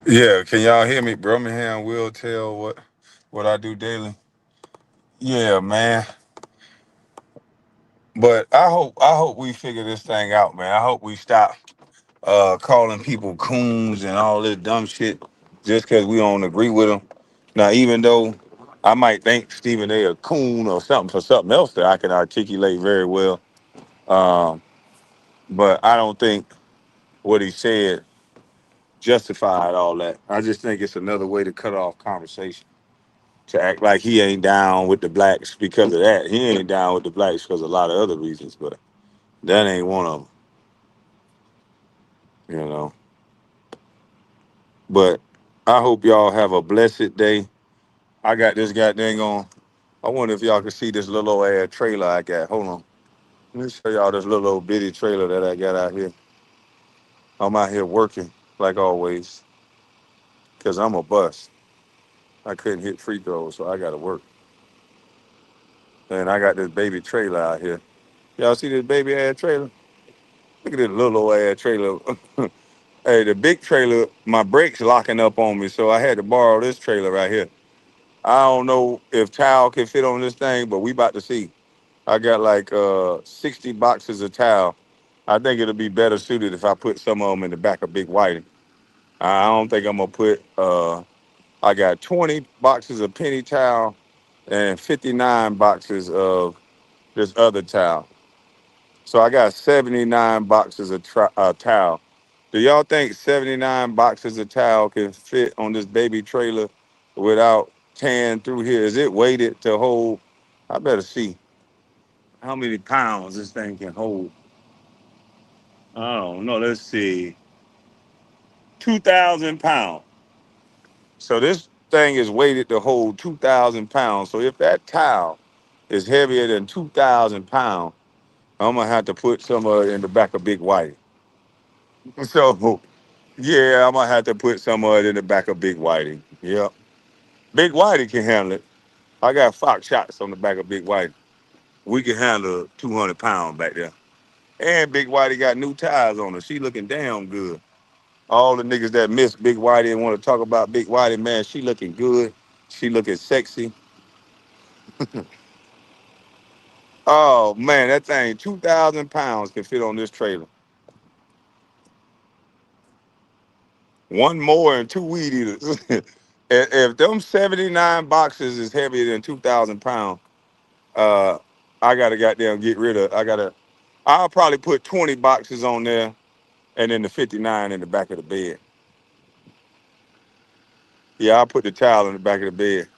Yeah, can y'all hear me? Birmingham will tell what I do daily. Yeah, man. But I hope we figure this thing out, man. I hope we stop calling people coons and all this dumb shit just because we don't agree with them. Now, even though I might think Stephen A. a coon or something for something else that I can articulate very well, um, but I don't think what he said justified all that. I just think it's another way to cut off conversation. To act like he ain't down with the blacks because of that. He ain't down with the blacks because of a lot of other reasons, but that ain't one of them, you know. But I hope y'all have a blessed day. I got this goddamn on. I wonder if y'all can see this little old ass trailer I got. Hold on. Let me show y'all this little old bitty trailer that I got out here. I'm out here working like always because I'm a bust. I couldn't hit free throws, so I got to work. And I got this baby trailer out here. Y'all see this baby ass trailer? Look at this little old ass trailer. Hey, the big trailer, my brakes locking up on me, so I had to borrow this trailer right here. I don't know if towel can fit on this thing, but we about to see. I got like 60 boxes of towel. I think it'll be better suited if I put some of them in the back of Big Whitey. I don't think I'm gonna put. I got 20 boxes of penny towel and 59 boxes of this other towel. So I got 79 boxes of towel. Do y'all think 79 boxes of towel can fit on this baby trailer without tearing through here? Is it weighted to hold? I better see how many pounds this thing can hold. I don't know. Let's see. 2,000 pounds. So this thing is weighted to hold 2,000 pounds. So if that towel is heavier than 2,000 pounds, I'm gonna have to put some in the back of Big Whitey. So yeah, I'm gonna have to put some of it in the back of Big Whitey. Yep. Big Whitey can handle it. I got Fox shots on the back of Big Whitey. We can handle 200 pounds back there. And Big Whitey got new tires on her. She looking damn good. All the niggas that miss Big Whitey and want to talk about Big Whitey, man, she looking good. She looking sexy. Oh man, that thing, 2,000 pounds can fit on this trailer. One more and two weed eaters. If them 79 boxes is heavier than 2,000 pounds, uh, I gotta goddamn get rid of. I'll probably put 20 boxes on there, and then the 59 in the back of the bed. Yeah, I'll put the towel in the back of the bed.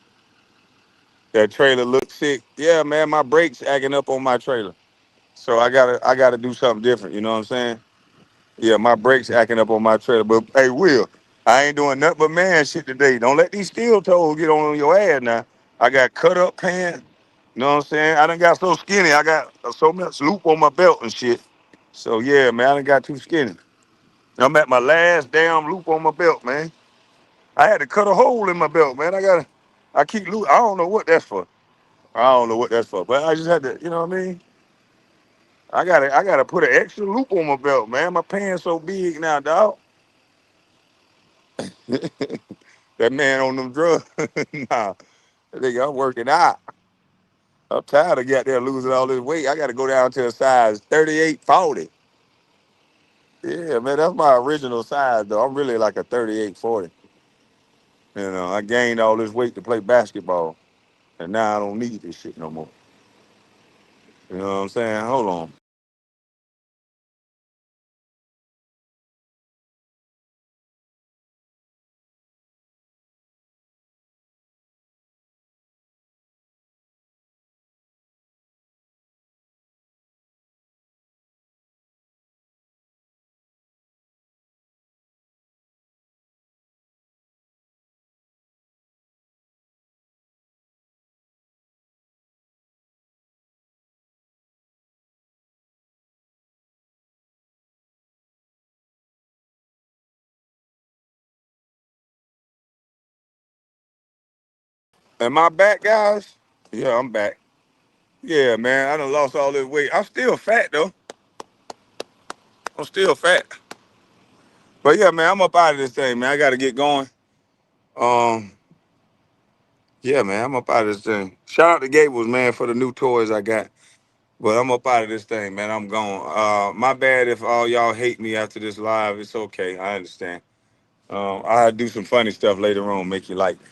That trailer looks sick. Yeah, man, my brakes acting up on my trailer, so I gotta do something different. You know what I'm saying? Yeah, my brakes acting up on my trailer. But hey, Will, I ain't doing nothing but man shit today. Don't let these steel toes get on your ass now. I got cut up pants. You know what I'm saying? I done got so skinny. I got so much loop on my belt and shit. So yeah, man, I done got too skinny. I'm at my last damn loop on my belt, man. I had to cut a hole in my belt, man. I keep loop. I don't know what that's for. I don't know what that's for, but I just had to, you know what I mean? I gotta put an extra loop on my belt, man. My pants so big now, dog. That man on them drugs. Nah, I think I'm working out. I'm tired of getting there losing all this weight. I got to go down to a size 38, 40. Yeah, man, that's my original size, though. I'm really like a 38, 40. You know, I gained all this weight to play basketball, and now I don't need this shit no more. You know what I'm saying? Hold on. Am I back, guys? Yeah, I'm back. Yeah, man, I done lost all this weight. I'm still fat, though. I'm still fat. But yeah, man, I'm up out of this thing, man. I got to get going. Um, yeah, man, I'm up out of this thing. Shout out to Gables, man, for the new toys I got. But I'm up out of this thing, man. I'm gone. My bad if all y'all hate me after this live. It's okay. I understand. I'll do some funny stuff later on, make you like me.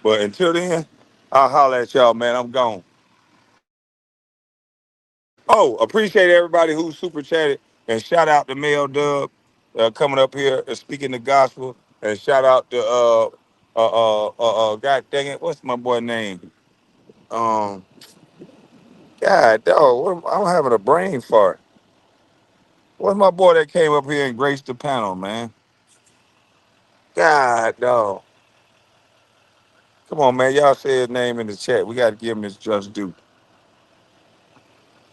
But until then, I'll holler at y'all, man. I'm gone. Oh, appreciate everybody who super chatted. And shout out to Mel Dub coming up here and speaking the gospel. And shout out to God dang it, what's my boy name? Um, God, dog, I'm having a brain fart. What's my boy that came up here and graced the panel, man? God, dog. Come on, man. Y'all say his name in the chat. We got to give him his just due.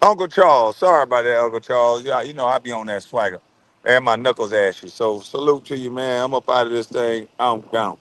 Uncle Charles. Sorry about that, Uncle Charles. Yeah, you know, I be on that swagger. And my knuckles ashy. So salute to you, man. I'm up out of this thing. I'm gone.